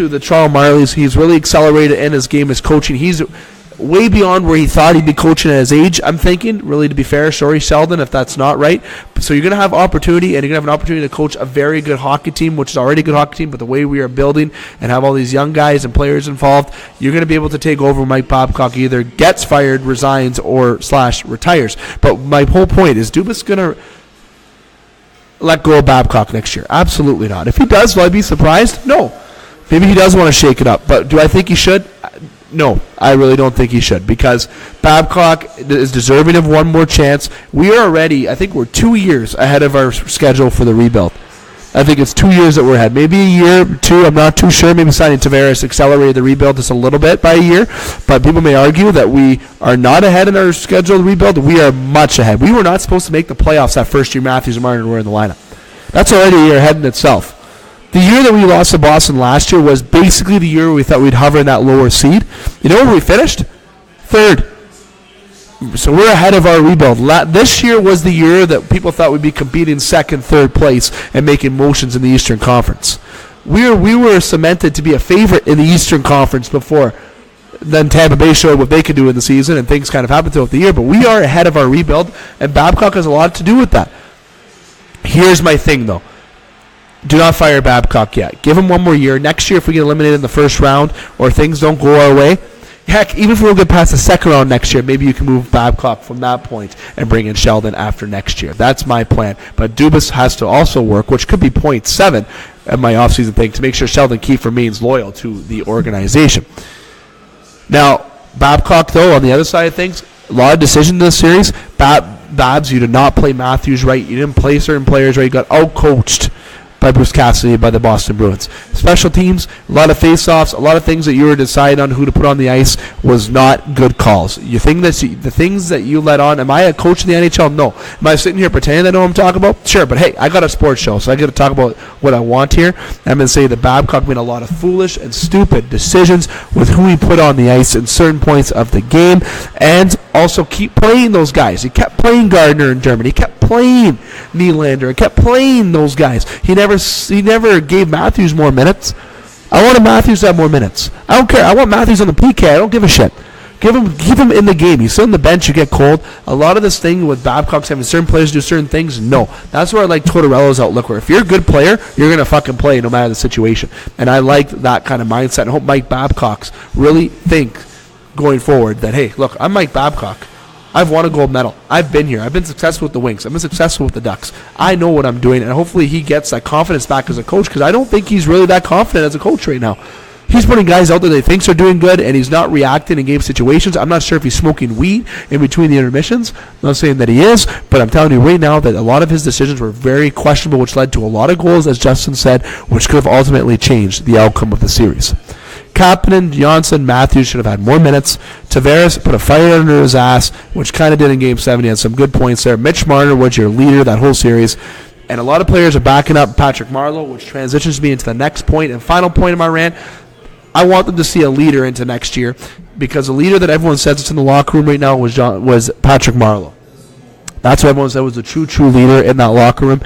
the Toronto Marlies. He's really accelerated in his game, his coaching. He's way beyond where he thought he'd be coaching at his age, I'm thinking. Really, to be fair, sorry, Sheldon, if that's not right. So you're going to have opportunity, and you're going to have an opportunity to coach a very good hockey team, which is already a good hockey team, but the way we are building and have all these young guys and players involved, you're going to be able to take over Mike Babcock. Either gets fired, resigns, or / retires. But my whole point is, Dubas going to let go of Babcock next year? Absolutely not. If he does, will I be surprised? No. Maybe he does want to shake it up, but do I think he should? No, I really don't think he should, because Babcock is deserving of one more chance. We are already, I think we're 2 years ahead of our schedule for the rebuild. I think it's 2 years that we're ahead. Maybe a year, 2, I'm not too sure. Maybe signing Tavares accelerated the rebuild just a little bit by a year. But people may argue that we are not ahead in our scheduled rebuild. We are much ahead. We were not supposed to make the playoffs that first year Matthews and Martin were in the lineup. That's already a year ahead in itself. The year that we lost to Boston last year was basically the year we thought we'd hover in that lower seed. You know where we finished? 3rd. So we're ahead of our rebuild. This year was the year that people thought we'd be competing 2nd, 3rd place and making motions in the Eastern Conference. We were cemented to be a favorite in the Eastern Conference before. Then Tampa Bay showed what they could do in the season, and things kind of happened throughout the year. But we are ahead of our rebuild, and Babcock has a lot to do with that. Here's my thing, though. Do not fire Babcock yet. Give him one more year. Next year, if we get eliminated in the first round or things don't go our way, heck, even if we don't get past the second round next year, maybe you can move Babcock from that point and bring in Sheldon after next year. That's my plan. But Dubas has to also work, which could be 0.7 of my offseason thing, to make sure Sheldon Keefe remains loyal to the organization. Now, Babcock, though, on the other side of things, a lot of decisions in this series. Babs, you did not play Matthews right. You didn't play certain players right. You got out-coached by Bruce Cassidy, by the Boston Bruins. Special teams, a lot of face-offs, a lot of things that you were deciding on who to put on the ice was not good calls. The things that you let on, am I a coach in the NHL? No. Am I sitting here pretending I know what I'm talking about? Sure, but hey, I got a sports show, so I got to talk about what I want here. I'm going to say that Babcock made a lot of foolish and stupid decisions with who he put on the ice in certain points of the game, and also keep playing those guys. He kept playing Gardiner in Germany. He kept playing Nylander. He kept playing those guys. He never gave Matthews more minutes. I wanted Matthews to have more minutes. I don't care. I want Matthews on the PK. I don't give a shit. Keep him in the game. He's still on the bench. You get cold. A lot of this thing with Babcock's having certain players do certain things, no. That's where I like Tortorella's outlook, where if you're a good player, you're going to fucking play no matter the situation. And I like that kind of mindset. And I hope Mike Babcock's really think going forward that, hey, look, I'm Mike Babcock. I've won a gold medal. I've been here. I've been successful with the Wings. I've been successful with the Ducks. I know what I'm doing, and hopefully he gets that confidence back as a coach, because I don't think he's really that confident as a coach right now. He's putting guys out there that he thinks are doing good, and he's not reacting in game situations. I'm not sure if he's smoking weed in between the intermissions. I'm not saying that he is, but I'm telling you right now that a lot of his decisions were very questionable, which led to a lot of goals, as Justin said, which could have ultimately changed the outcome of the series. Kapanen, Johnson, Matthews should have had more minutes. Tavares put a fire under his ass, which kind of did in Game 7. He had some good points there. Mitch Marner was your leader that whole series. And a lot of players are backing up Patrick Marleau, which transitions me into the next point and final point of my rant. I want them to see a leader into next year, because the leader that everyone says is in the locker room right now was Patrick Marleau. That's what everyone said was the true leader in that locker room.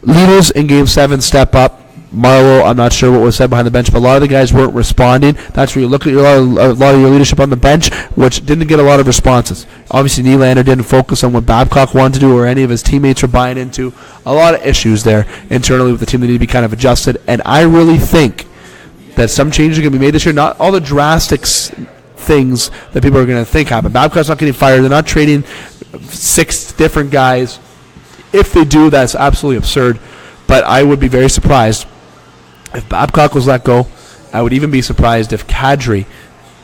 Leaders in Game 7 step up. Marleau, I'm not sure what was said behind the bench, but a lot of the guys weren't responding. That's where you look at a lot of your leadership on the bench, which didn't get a lot of responses. Obviously, Nylander didn't focus on what Babcock wanted to do or any of his teammates were buying into. A lot of issues there internally with the team that need to be kind of adjusted, and I really think that some changes are going to be made this year. Not all the drastic things that people are going to think happen. Babcock's not getting fired. They're not trading 6 different guys. If they do, that's absolutely absurd. But I would be very surprised if Babcock was let go. I would even be surprised if Kadri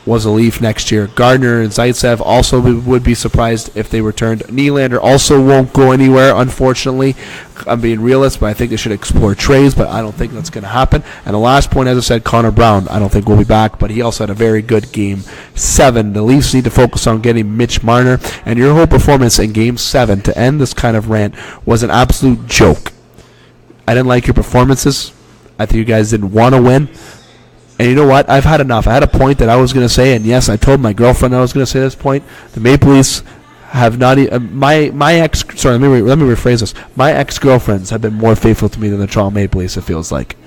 was a Leaf next year. Gardiner and Zaitsev also would be surprised if they returned. Nylander also won't go anywhere, unfortunately. I'm being realist, but I think they should explore trades, but I don't think that's going to happen. And the last point, as I said, Connor Brown, I don't think will be back, but he also had a very good Game 7. The Leafs need to focus on getting Mitch Marner, and your whole performance in Game 7 to end this kind of rant was an absolute joke. I didn't like your performances. I think you guys didn't want to win. And you know what? I've had enough. I had a point that I was going to say, and yes, I told my girlfriend I was going to say this point. The Maple Leafs have not. My ex. Sorry, let me rephrase this. My ex-girlfriends have been more faithful to me than the Toronto Maple Leafs. It feels like,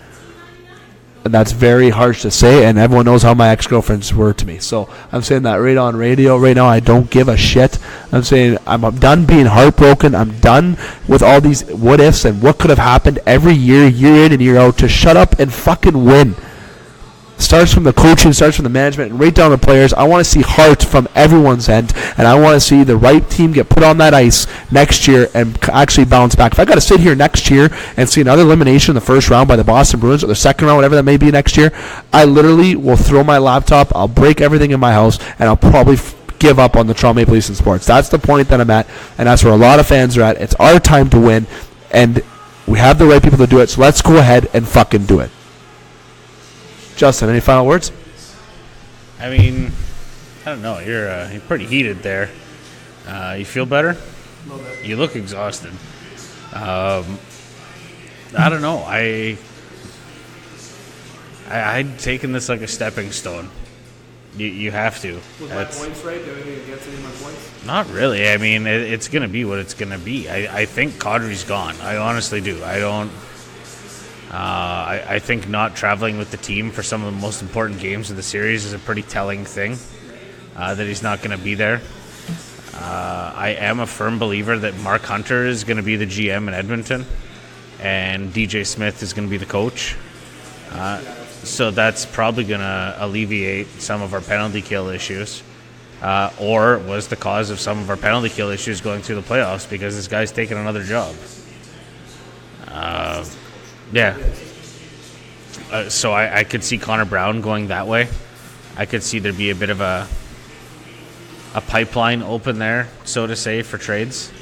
and that's very harsh to say. And everyone knows how my ex-girlfriends were to me. So I'm saying that right on radio right now. I don't give a shit. I'm saying I'm done being heartbroken. I'm done with all these what ifs and what could have happened every year in and year out. To shut up and fucking win. Starts from the coaching, starts from the management, and right down to the players. I want to see heart from everyone's end, and I want to see the right team get put on that ice next year and actually bounce back. If I got to sit here next year and see another elimination in the first round by the Boston Bruins or the second round, whatever that may be next year, I literally will throw my laptop, I'll break everything in my house, and I'll probably give up on the Toronto Maple Leafs in sports. That's the point that I'm at, and that's where a lot of fans are at. It's our time to win, and we have the right people to do it, so let's go ahead and fucking do it. Justin, any final words? I mean, I don't know. You're pretty heated there. You feel better? You look exhausted. I don't know. I'd taken this like a stepping stone. You have to. Was my points right? Did anything against any of my points? Not really. I mean, it's going to be what it's going to be. I think Kadri's gone. I honestly do. I don't. I think not traveling with the team for some of the most important games of the series is a pretty telling thing, that he's not going to be there. I am a firm believer that Mark Hunter is going to be the GM in Edmonton, and DJ Smith is going to be the coach. So that's probably going to alleviate some of our penalty kill issues, or was the cause of some of our penalty kill issues going through the playoffs because this guy's taking another job. Yeah. So I could see Connor Brown going that way. I could see there be a bit of a pipeline open there, so to say, for trades,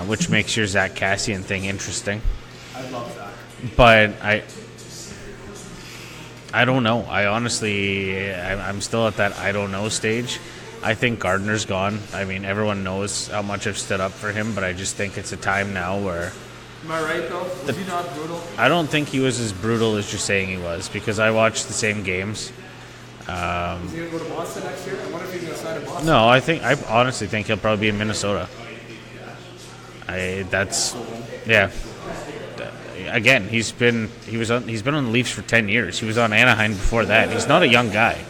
which makes your Zach Kassian thing interesting. I love Zach. But I don't know. I'm still at that I don't know stage. I think Gardiner's gone. I mean, everyone knows how much I've stood up for him, but I just think it's a time now where... Am I right, though? Was he not brutal? I don't think he was as brutal as you're saying he was, because I watched the same games. Is he going to go to Boston next year? I wonder if he's going to sign in Boston. No, I honestly think he'll probably be in Minnesota. Yeah. Again, he's been on the Leafs for 10 years. He was on Anaheim before that. He's not a young guy.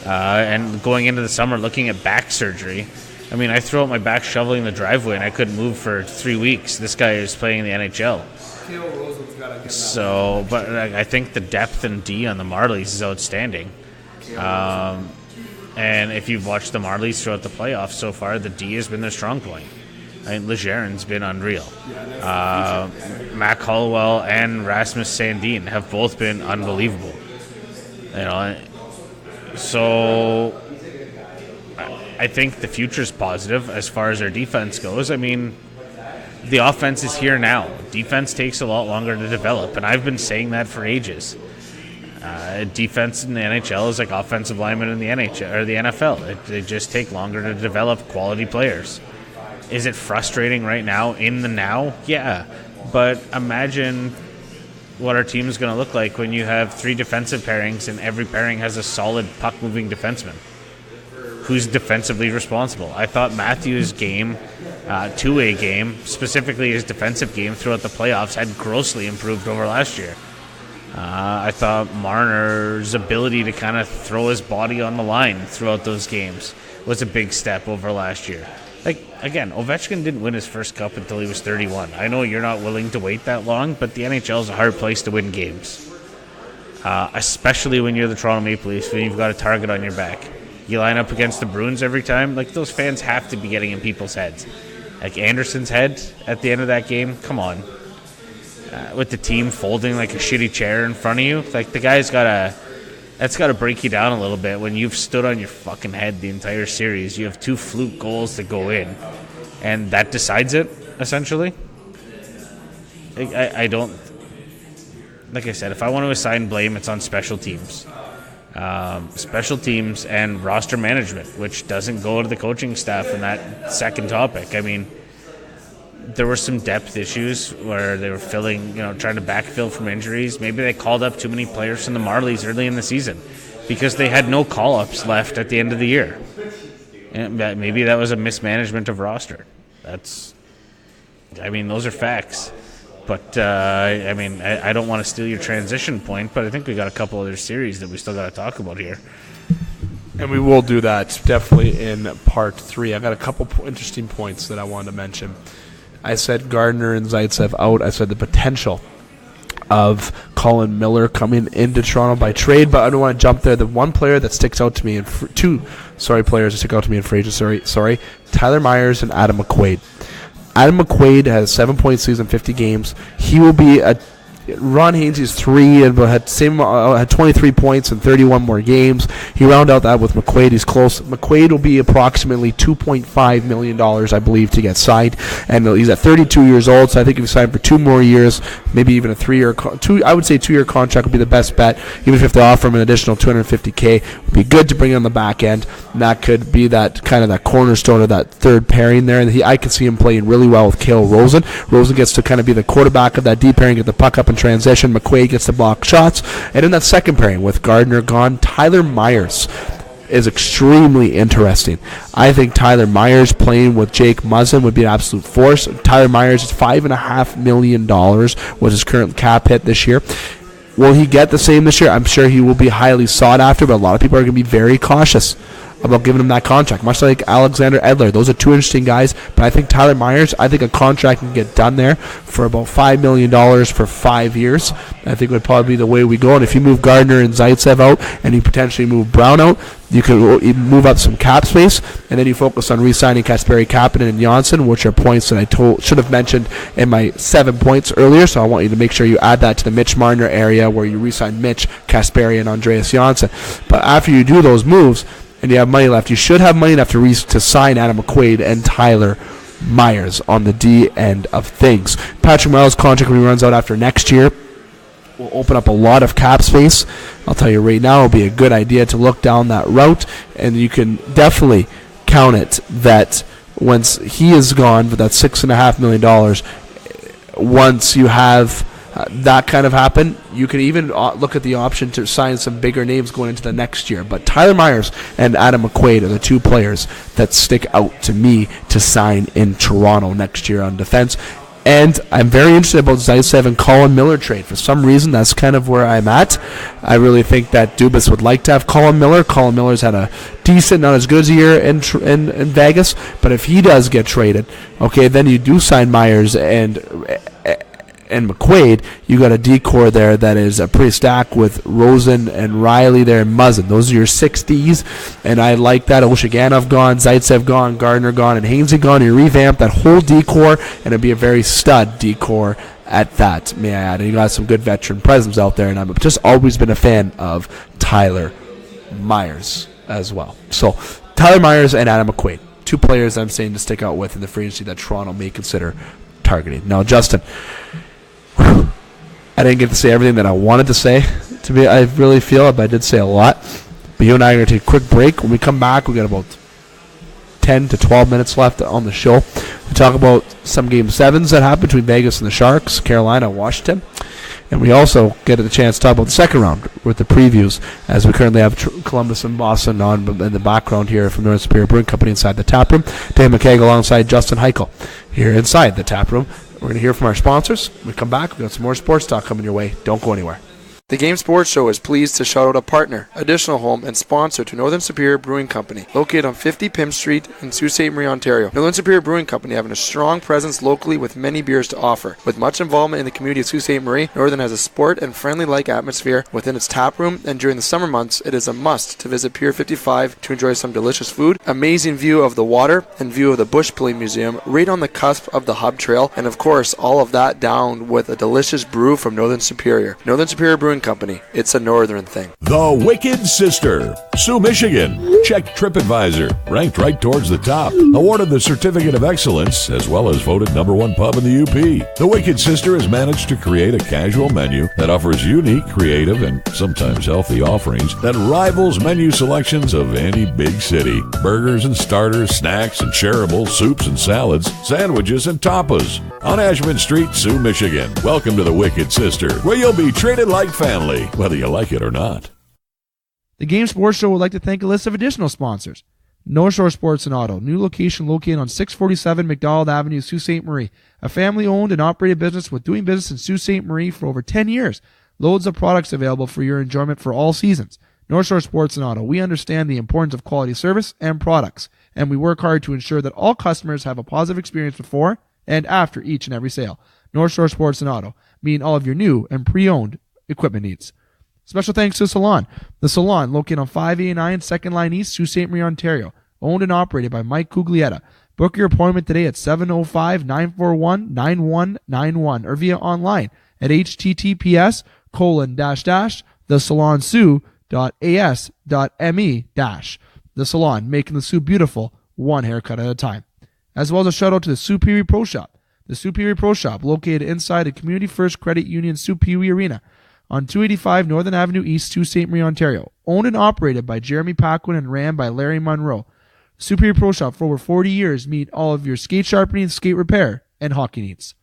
And going into the summer, looking at back surgery. I mean, I threw out my back shoveling the driveway, and I couldn't move for 3 weeks. This guy is playing in the NHL. So, but I think the depth and D on the Marlies is outstanding. And if you've watched the Marlies throughout the playoffs so far, the D has been their strong point. I mean, Legeron's been unreal. Mac Hollowell and Rasmus Sandin have both been unbelievable. So I think the future is positive as far as our defense goes. I mean, the offense is here now. Defense takes a lot longer to develop, and I've been saying that for ages. Defense in the NHL is like offensive linemen in the NHL or the NFL. They just take longer to develop quality players. Is it frustrating right now in the now? Yeah, but imagine what our team is going to look like when you have 3 defensive pairings and every pairing has a solid puck-moving defenseman who's defensively responsible. I thought Matthews' game, two-way game, specifically his defensive game throughout the playoffs, had grossly improved over last year. I thought Marner's ability to kind of throw his body on the line throughout those games was a big step over last year. Like, again, Ovechkin didn't win his first cup until he was 31. I know you're not willing to wait that long, but the NHL is a hard place to win games. Especially when you're the Toronto Maple Leafs, when you've got a target on your back. You line up against the Bruins every time, like, those fans have to be getting in people's heads. Like Anderson's head at the end of that game, come on. With the team folding like a shitty chair in front of you, like, the guy's that's got to break you down a little bit when you've stood on your fucking head the entire series. You have 2 fluke goals that go in, and that decides it, essentially. I don't... Like I said, if I want to assign blame, it's on special teams. Special teams and roster management, which doesn't go to the coaching staff in that second topic. I mean, there were some depth issues where they were trying to backfill from injuries. Maybe they called up too many players from the Marlies early in the season because they had no call-ups left at the end of the year. And maybe that was a mismanagement of roster. Those are facts. But, I don't want to steal your transition point, but I think we got a couple other series that we still got to talk about here. And we will do that definitely in part 3. I got a couple interesting points that I wanted to mention. I said Gardiner and Zaitsev out. I said the potential of Colin Miller coming into Toronto by trade, but I don't want to jump there. The one player that sticks out to me, two players that stick out to me in free agency, Tyler Myers and Adam McQuaid. Adam McQuaid has 7-point season, 50 games. He will be Ron Hainsey's 3 and had 23 points in 31 more games. He rounded out that with McQuaid. He's close. McQuaid will be approximately $2.5 million, I believe, to get signed. And he's at 32 years old, so I think if he signed for 2 more years, maybe even a 3-year, I would say 2-year contract would be the best bet. Even if they offer him an additional $250K, it would be good to bring on the back end. And that could be that kind of that cornerstone of that third pairing there. And I could see him playing really well with Cale Rosen. Rosen gets to kind of be the quarterback of that deep pairing, get the puck up in transition. McQuaid gets to block shots. And in that second pairing with Gardiner gone, Tyler Myers is extremely interesting. I think Tyler Myers playing with Jake Muzzin would be an absolute force. Tyler Myers is $5.5 million was his current cap hit this year. Will he get the same this year? I'm sure he will be highly sought after, but a lot of people are going to be very cautious about giving him that contract, much like Alexander Edler. Those are two interesting guys, but I think Tyler Myers, a contract can get done there for about $5 million for 5 years. I think would probably be the way we go. And if you move Gardiner and Zaitsev out, and you potentially move Brown out, you can move up some cap space, and then you focus on re-signing Kasperi Kapanen and Janssen, which are points that I should have mentioned in my 7 points earlier. So I want you to make sure you add that to the Mitch Marner area where you re-sign Mitch, Kasperi, and Andreas Janssen. But after you do those moves, and you have money left, you should have money enough to sign Adam McQuaid and Tyler Myers on the D end of things. Patrick Miles' contract, when he runs out after next year, will open up a lot of cap space. I'll tell you right now, it'll be a good idea to look down that route, and you can definitely count it that once he is gone for that $6.5 million, once you have that kind of happen, you can even look at the option to sign some bigger names going into the next year. But Tyler Myers and Adam McQuaid are the two players that stick out to me to sign in Toronto next year on defense. And I'm very interested about Zaitsev and Colin Miller trade. For some reason, that's kind of where I'm at. I really think that Dubas would like to have Colin Miller. Colin Miller's had a decent, not as good as a year in Vegas. But if he does get traded, okay, then you do sign Myers and McQuaid. You got a decor there that is pretty stacked with Rosen and Riley there and Muzzin. Those are your 6Ds, and I like that. Oshiganov gone, Zaitsev gone, Gardner gone, and Hainsey gone. You revamp that whole decor, and it'd be a very stud decor at that, may I add. And you got some good veteran presence out there, and I've just always been a fan of Tyler Myers as well. So Tyler Myers and Adam McQuaid, two players I'm saying to stick out with in the free agency that Toronto may consider targeting. Now, Justin, I didn't get to say everything that I wanted to say. I really feel it, but I did say a lot. But you and I are going to take a quick break. When we come back, we got about 10 to 12 minutes left on the show to talk about some Game 7s that happened between Vegas and the Sharks, Carolina, Washington. And we also get a chance to talk about the second round with the previews, as we currently have Columbus and Boston on in the background here from Northern Superior Brewing Company inside the tap room. Dave McCaig alongside Justin Hykel here inside the tap room. We're going to hear from our sponsors. When we come back, we've got some more sports talk coming your way. Don't go anywhere. The Game Sports Show is pleased to shout out a partner, additional home, and sponsor to Northern Superior Brewing Company, located on 50 Pym Street in Sault Ste. Marie, Ontario. Northern Superior Brewing Company having a strong presence locally with many beers to offer. With much involvement in the community of Sault Ste. Marie, Northern has a sport and friendly-like atmosphere within its tap room, and during the summer months, it is a must to visit Pier 55 to enjoy some delicious food, amazing view of the water, and view of the Bush Pulling Museum, right on the cusp of the Hub Trail, and of course, all of that down with a delicious brew from Northern Superior. Northern Superior Brewing Company. It's a northern thing. The Wicked Sister, Sioux, Michigan. Check TripAdvisor. Ranked right towards the top. Awarded the Certificate of Excellence, as well as voted #1 pub in the UP. The Wicked Sister has managed to create a casual menu that offers unique, creative, and sometimes healthy offerings that rivals menu selections of any big city. Burgers and starters, snacks and shareables, soups and salads, sandwiches and tapas. On Ashman Street, Sioux, Michigan. Welcome to the Wicked Sister, where you'll be treated like family, whether you like it or not. The Game Sports Show would like to thank a list of additional sponsors. North Shore Sports and Auto, new location located on 647 McDonald Avenue, Sault Ste. Marie. A family-owned and operated business with doing business in Sault Ste. Marie for over 10 years. Loads of products available for your enjoyment for all seasons. North Shore Sports and Auto, we understand the importance of quality service and products, and we work hard to ensure that all customers have a positive experience before and after each and every sale. North Shore Sports and Auto, meeting all of your new and pre-owned equipment needs. Special thanks to Salon. The Salon, located on 589 2nd Line East, Sault Ste. Marie, Ontario. Owned and operated by Mike Cuglietta. Book your appointment today at 705-941-9191 or via online at https://thesalonsioux.as.me-. The Salon, making the Sioux beautiful, one haircut at a time. As well as a shout out to the Superior Pro Shop. The Superior Pro Shop, located inside the Community First Credit Union Superior Arena on 285 Northern Avenue East, Sault Ste. Marie, Ontario. Owned and operated by Jeremy Paquin and ran by Larry Monroe. Superior Pro Shop, for over 40 years, meet all of your skate sharpening, skate repair, and hockey needs.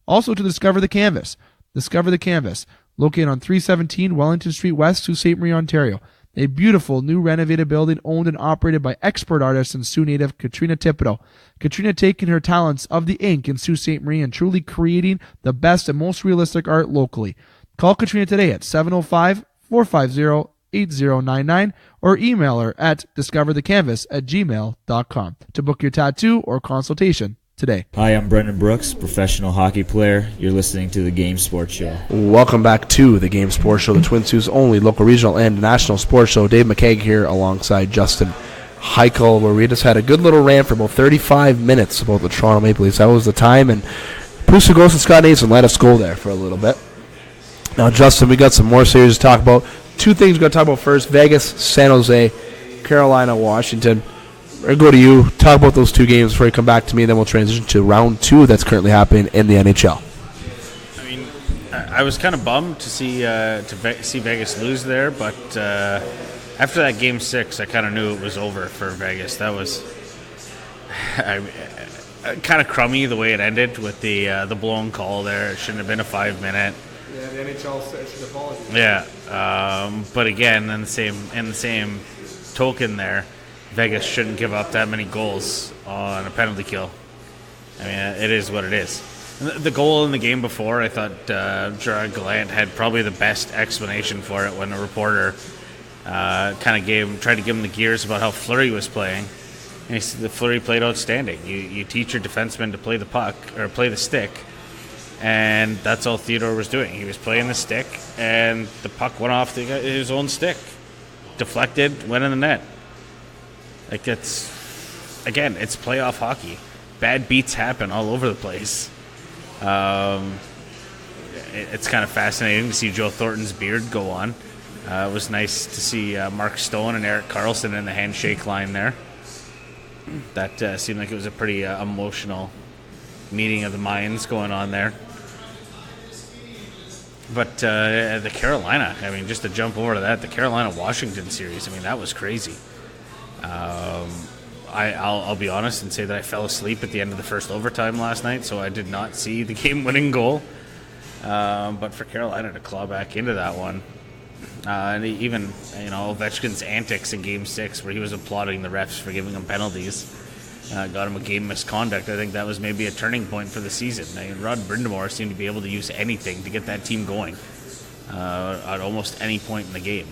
Also to Discover the Canvas. Discover the Canvas, located on 317 Wellington Street West, Sault Ste. Marie, Ontario. A beautiful, new renovated building owned and operated by expert artist and Sioux native Katrina Thibodeau. Katrina taking her talents of the ink in Sault Ste. Marie and truly creating the best and most realistic art locally. Call Katrina today at 705-450-8099 or email her at discoverthecanvas@gmail.com to book your tattoo or consultation today. Hi, I'm Brendan Brooks, professional hockey player. You're listening to the Game Sports Show. Welcome back to the Game Sports Show, the Twin Sault's only local, regional, and national sports show. Dave McCaig here alongside Justin Hykel, where we just had a good little rant for about 35 minutes about the Toronto Maple Leafs. That was the time, and Bruce Goes and Scott Nason let us go there for a little bit. Now, Justin, we got some more series to talk about. Two things we're going to talk about first: Vegas, San Jose, Carolina, Washington. I'll go to you. Talk about those two games before you come back to me, then we'll transition to round two that's currently happening in the NHL. I mean, I was kind of bummed to see Vegas lose there, but after that Game 6, I kind of knew it was over for Vegas. That was kind of crummy the way it ended with the blown call there. It shouldn't have been a 5-minute. Yeah, the NHL should apologize. Yeah, but again, in the same token there, Vegas shouldn't give up that many goals on a penalty kill. I mean, it is what it is. The goal in the game before, I thought Gerard Gallant had probably the best explanation for it when a reporter tried to give him the gears about how Fleury was playing. And he said the Fleury played outstanding. You teach your defenseman to play the puck or play the stick, and that's all Theodore was doing. He was playing the stick, and the puck went off his own stick, deflected, went in the net. Like, it's playoff hockey. Bad beats happen all over the place. It's kind of fascinating to see Joe Thornton's beard go on. It was nice to see Mark Stone and Erik Karlsson in the handshake line there. That seemed like it was a pretty emotional meeting of the minds going on there. But the Carolina, I mean, just to jump over to that, the Carolina-Washington series, I mean, that was crazy. I'll be honest and say that I fell asleep at the end of the first overtime last night, so I did not see the game-winning goal. But for Carolina to claw back into that one, and even Ovechkin's antics in Game 6, where he was applauding the refs for giving him penalties, got him a game misconduct. I think that was maybe a turning point for the season. I mean, Rod Brind'Amour seemed to be able to use anything to get that team going at almost any point in the game.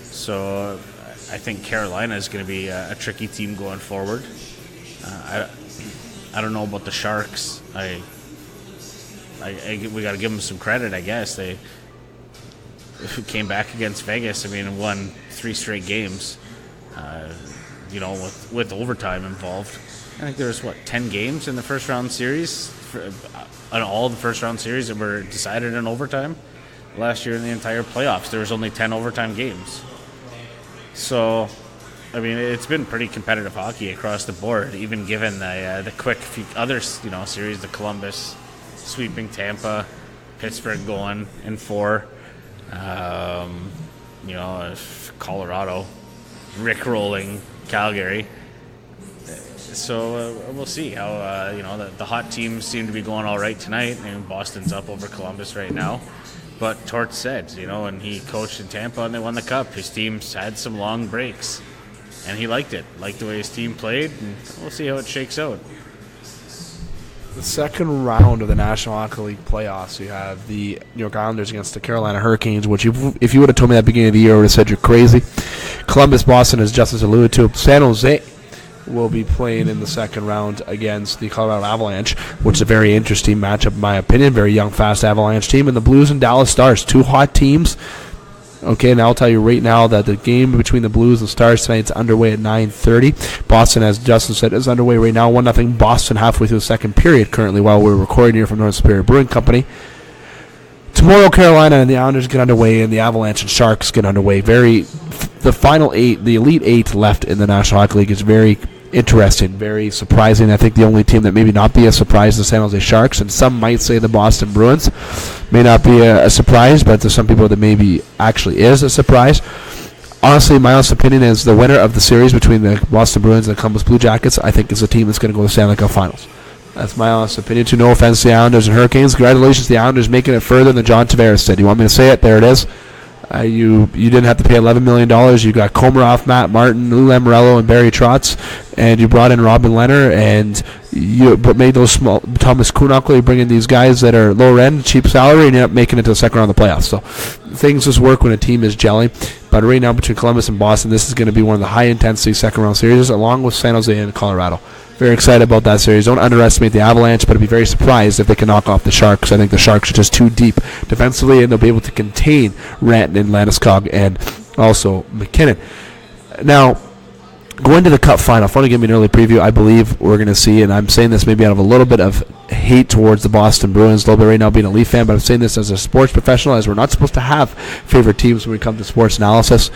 So I think Carolina is going to be a tricky team going forward. I don't know about the Sharks. We got to give them some credit, I guess. They came back against Vegas. I mean, and won 3 straight games. With overtime involved. I think there was 10 games in the first round series, on all the first round series that were decided in overtime. Last year in the entire playoffs, there was only 10 overtime games. So, I mean, it's been pretty competitive hockey across the board, even given the quick few other series, the Columbus sweeping Tampa, Pittsburgh going in 4, Colorado rickrolling Calgary. So we'll see how the hot teams seem to be going all right tonight. I mean, Boston's up over Columbus right now. But Torts said, when he coached in Tampa and they won the Cup, his teams had some long breaks. And he liked it. Liked the way his team played, and we'll see how it shakes out. The second round of the National Hockey League playoffs, you have the New York Islanders against the Carolina Hurricanes, which if you would have told me at the beginning of the year, I would have said you're crazy. Columbus, Boston, as Justin's alluded to. San Jose will be playing in the second round against the Colorado Avalanche, which is a very interesting matchup in my opinion. Very young, fast Avalanche team. And the Blues and Dallas Stars, two hot teams. Okay, and I'll tell you right now that the game between the Blues and Stars tonight is underway at 9:30. Boston, as Justin said, is underway right now. 1-0 Boston halfway through the second period currently while we're recording here from Northern Superior Brewing Company. Tomorrow, Carolina and the Islanders get underway, and the Avalanche and Sharks get underway. The final 8, the Elite 8 left in the National Hockey League is very interesting, very surprising. I think the only team that maybe not be a surprise is the San Jose Sharks, and some might say the Boston Bruins may not be a surprise, but to some people that maybe actually is a surprise. Honestly, my honest opinion is the winner of the series between the Boston Bruins and the Columbus Blue Jackets, I think, is the team that's going to go to the Stanley Cup Finals. That's my honest opinion, too. No offense to the Islanders and Hurricanes. Congratulations to the Islanders making it further than John Tavares said. You want me to say it? There it is. You didn't have to pay $11 million. You got Komarov, Matt Martin, Lou Lamoriello, and Barry Trotz, and you brought in Robin Leonard, and you made those small Thomas Kuhnhackl. You bring in these guys that are lower end, cheap salary, and you end up making it to the second round of the playoffs. So things just work when a team is gelling. But right now between Columbus and Boston, this is going to be one of the high intensity second round series, along with San Jose and Colorado. Very excited about that series. Don't underestimate the Avalanche, but I'd be very surprised if they can knock off the Sharks. I think the Sharks are just too deep defensively, and they'll be able to contain Rantanen, Landeskog, and also McKinnon. Now, going to the Cup final, if I want to give me an early preview, I believe we're going to see, and I'm saying this maybe out of a little bit of hate towards the Boston Bruins, a little bit right now being a Leaf fan, but I'm saying this as a sports professional, as we're not supposed to have favorite teams when we come to sports analysis.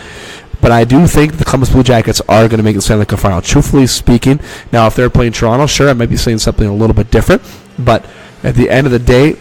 But I do think the Columbus Blue Jackets are going to make the Stanley Cup final, truthfully speaking. Now, if they're playing Toronto, sure, I might be saying something a little bit different. But at the end of the day,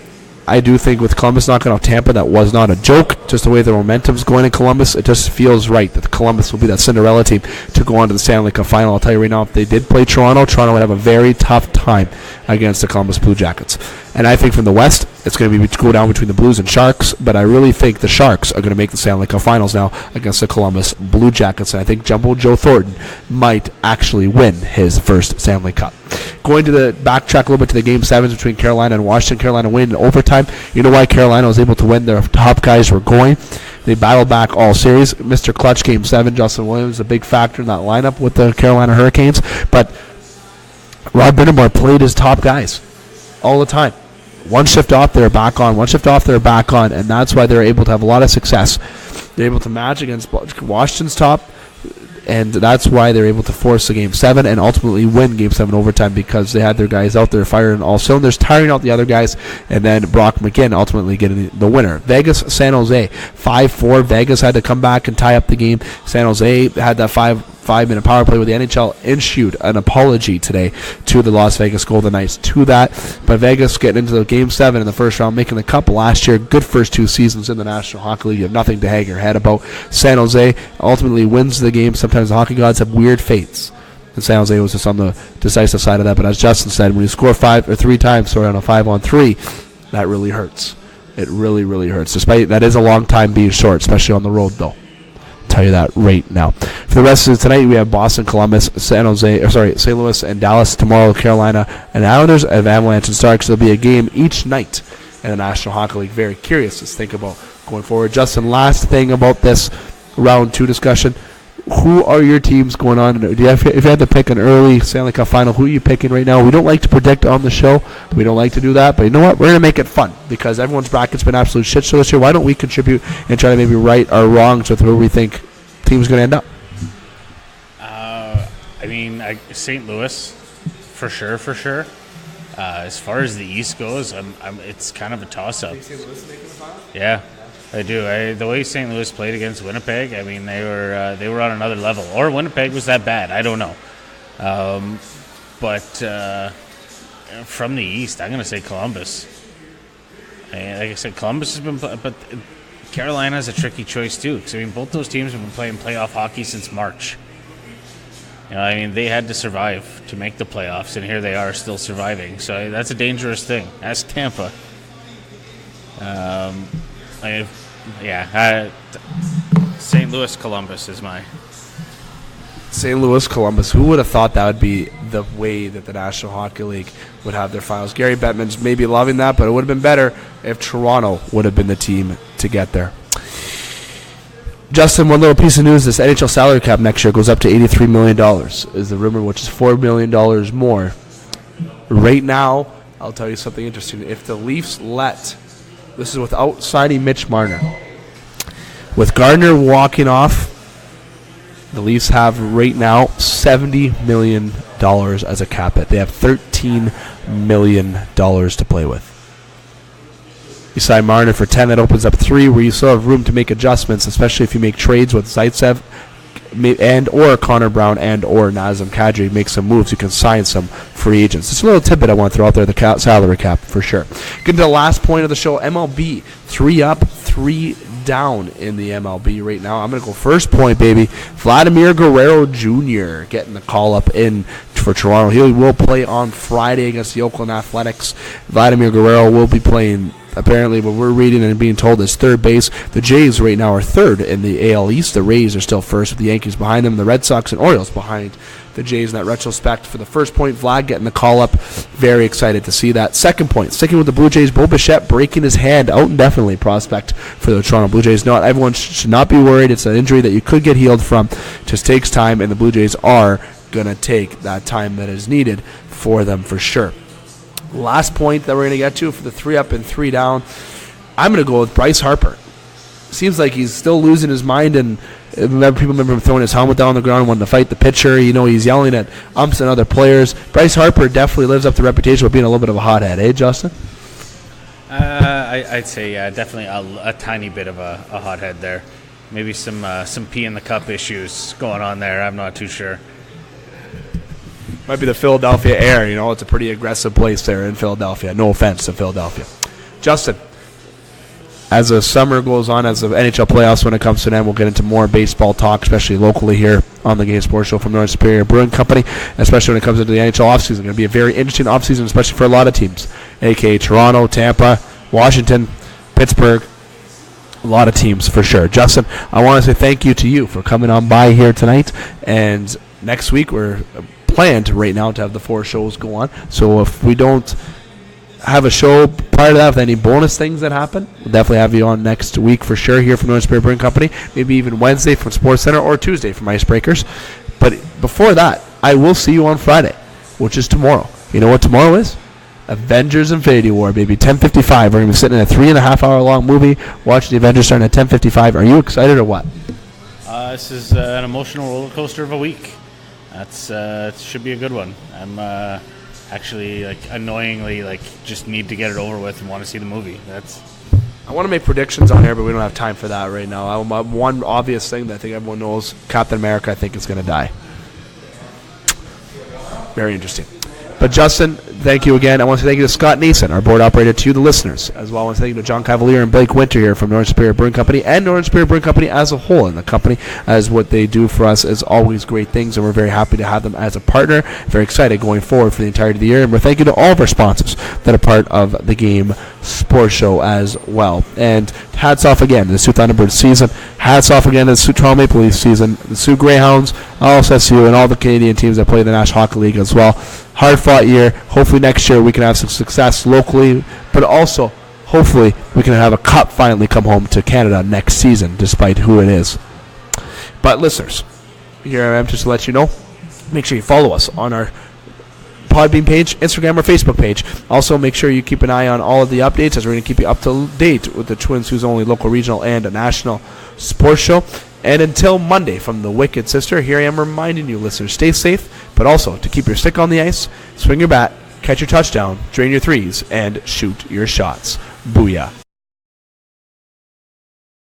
I do think with Columbus knocking off Tampa, that was not a joke. Just the way the momentum's going in Columbus, it just feels right that Columbus will be that Cinderella team to go on to the Stanley Cup final. I'll tell you right now, if they did play Toronto would have a very tough time against the Columbus Blue Jackets. And I think from the West, it's going to be go down between the Blues and Sharks, but I really think the Sharks are going to make the Stanley Cup Finals now against the Columbus Blue Jackets, and I think Jumbo Joe Thornton might actually win his first Stanley Cup. Going to the backtrack a little bit to the Game 7s between Carolina and Washington. Carolina win in overtime. You know why Carolina was able to win? Their top guys were going. They battled back all series. Mr. Clutch Game 7, Justin Williams, a big factor in that lineup with the Carolina Hurricanes, but Rod Brind'Amour played his top guys all the time. One shift off, they're back on. One shift off, they're back on. And that's why they're able to have a lot of success. They're able to match against Washington's top. And that's why they're able to force the Game 7 and ultimately win Game 7 overtime, because they had their guys out there firing all cylinders, tiring out the other guys, and then Brock McGinn ultimately getting the winner. Vegas, San Jose, 5-4. Vegas had to come back and tie up the game. San Jose had that five-minute power play where the NHL issued an apology today to the Las Vegas Golden Knights to that. But Vegas getting into the Game 7 in the first round, making the Cup last year. Good first 2 seasons in the National Hockey League. You have nothing to hang your head about. San Jose ultimately wins the game. Sometimes the hockey gods have weird fates, and San Jose was just on the decisive side of that. But as Justin said, when you score 3 times on a 5-on-3, that really hurts. It really, really hurts. Despite that is a long time being short, especially on the road, though. Tell you that right now. For the rest of tonight, we have Boston, Columbus, St. Louis, and Dallas. Tomorrow, Carolina and Islanders, and Avalanche and Starks. There'll be a game each night in the National Hockey League. Very curious to think about going forward. Justin, last thing about this round 2 discussion. Who are your teams going on? If you had to pick an early Stanley Cup final, who are you picking right now? We don't like to predict on the show. We don't like to do that. But you know what? We're going to make it fun because everyone's bracket's been absolute shit show this year. Why don't we contribute and try to maybe right our wrongs with where we think team's going to end up? St. Louis, for sure. As far as the East goes, it's kind of a toss-up. St. Louis making the final? Yeah. I do. The way St. Louis played against Winnipeg, they were on another level. Or Winnipeg was that bad. I don't know. But from the East, I'm going to say Columbus. Like I said, Columbus has been, but Carolina's a tricky choice too. Because both those teams have been playing playoff hockey since March. They had to survive to make the playoffs, and here they are still surviving. So that's a dangerous thing. Ask Tampa. St. Louis, Columbus is my... St. Louis, Columbus. Who would have thought that would be the way that the National Hockey League would have their finals? Gary Bettman's maybe loving that, but it would have been better if Toronto would have been the team to get there. Justin, one little piece of news: this NHL salary cap next year goes up to $83 million. Is the rumor, which is $4 million more. Right now, I'll tell you something interesting. If the Leafs this is without signing Mitch Marner, with Gardiner walking off, the Leafs have right now $70 million as a cap hit. They have $13 million to play with. You sign Marner for 10, that opens up 3, where you still have room to make adjustments, especially if you make trades with Zaitsev and or Connor Brown and or Nazem Kadri. Make some moves. You can sign some free agents. It's a little tidbit I want to throw out there, the salary cap for sure. Getting to the last point of the show, MLB, 3 up, 3 down in the MLB right now. I'm going to go first point, baby. Vladimir Guerrero Jr. getting the call up in for Toronto. He will play on Friday against the Oakland Athletics. Vladimir Guerrero will be playing, apparently, what we're reading and being told is third base. The Jays right now are third in the AL East. The Rays are still first with the Yankees behind them. The Red Sox and Orioles behind the Jays in that retrospect. For the first point, Vlad getting the call up. Very excited to see that. Second point, sticking with the Blue Jays, Bo Bichette breaking his hand out indefinitely, prospect for the Toronto Blue Jays. No, everyone should not be worried. It's an injury that you could get healed from. Just takes time, and the Blue Jays are going to take that time that is needed for them for sure. Last point that we're going to get to for the 3 up and 3 down, I'm going to go with Bryce Harper. Seems like he's still losing his mind, and people remember him throwing his helmet down on the ground, wanting to fight the pitcher. You know, he's yelling at umps and other players. Bryce Harper definitely lives up to the reputation of being a little bit of a hothead, eh, Justin? I'd say, definitely a tiny bit of a hothead there. Maybe some pee in the cup issues going on there. I'm not too sure. Might be the Philadelphia air. You know, it's a pretty aggressive place there in Philadelphia. No offense to Philadelphia. Justin, as the summer goes on, as the NHL playoffs when it comes to an end, we'll get into more baseball talk, especially locally here on the Game Sports Show from Northern Superior Brewing Company, especially when it comes into the NHL offseason. It's going to be a very interesting offseason, especially for a lot of teams, a.k.a. Toronto, Tampa, Washington, Pittsburgh. A lot of teams for sure. Justin, I want to say thank you to you for coming on by here tonight. And next week we're planned right now to have the 4 shows go on. So if we don't have a show prior to that, with any bonus things that happen, we'll definitely have you on next week for sure here from Northern Superior Brewing Company. Maybe even Wednesday from Sports Center or Tuesday from Icebreakers. But before that, I will see you on Friday, which is tomorrow. You know what tomorrow is? Avengers Infinity War, baby. 10:55. We're going to be sitting in a 3.5-hour long movie watching the Avengers starting at 10:55. Are you excited or what? This is an emotional roller coaster of a week. It should be a good one. I'm actually annoyingly just need to get it over with and want to see the movie. I want to make predictions on here, but we don't have time for that right now. One obvious thing that I think everyone knows: Captain America, I think, is going to die. Very interesting. But Justin, thank you again. I want to thank you to Scott Nason, our board operator, to you, the listeners, as well. I want to thank you to John Cavalier and Blake Winter here from Northern Superior Brewing Company and Northern Superior Brewing Company as a whole. And the company, as what they do for us, is always great things, and we're very happy to have them as a partner. Very excited going forward for the entirety of the year. And we're thanking to all of our sponsors that are part of the Game Sports Show as well. And hats off again to the Sault Thunderbirds season. Hats off again to the Sault Toronto Maple Leafs season, the Sault Greyhounds, LSSU, and all the Canadian teams that play in the National Hockey League as well. Hard-fought year. Hopefully next year we can have some success locally, but also hopefully we can have a cup finally come home to Canada next season, despite who it is. But listeners, here I am just to let you know, make sure you follow us on our Podbean page, Instagram, or Facebook page. Also, make sure you keep an eye on all of the updates, as we're going to keep you up to date with the Twin Sault's only local, regional, and a national sports show. And until Monday from the Wicked Sister, here I am reminding you, listeners, stay safe, but also to keep your stick on the ice, swing your bat, catch your touchdown, drain your threes, and shoot your shots. Booyah.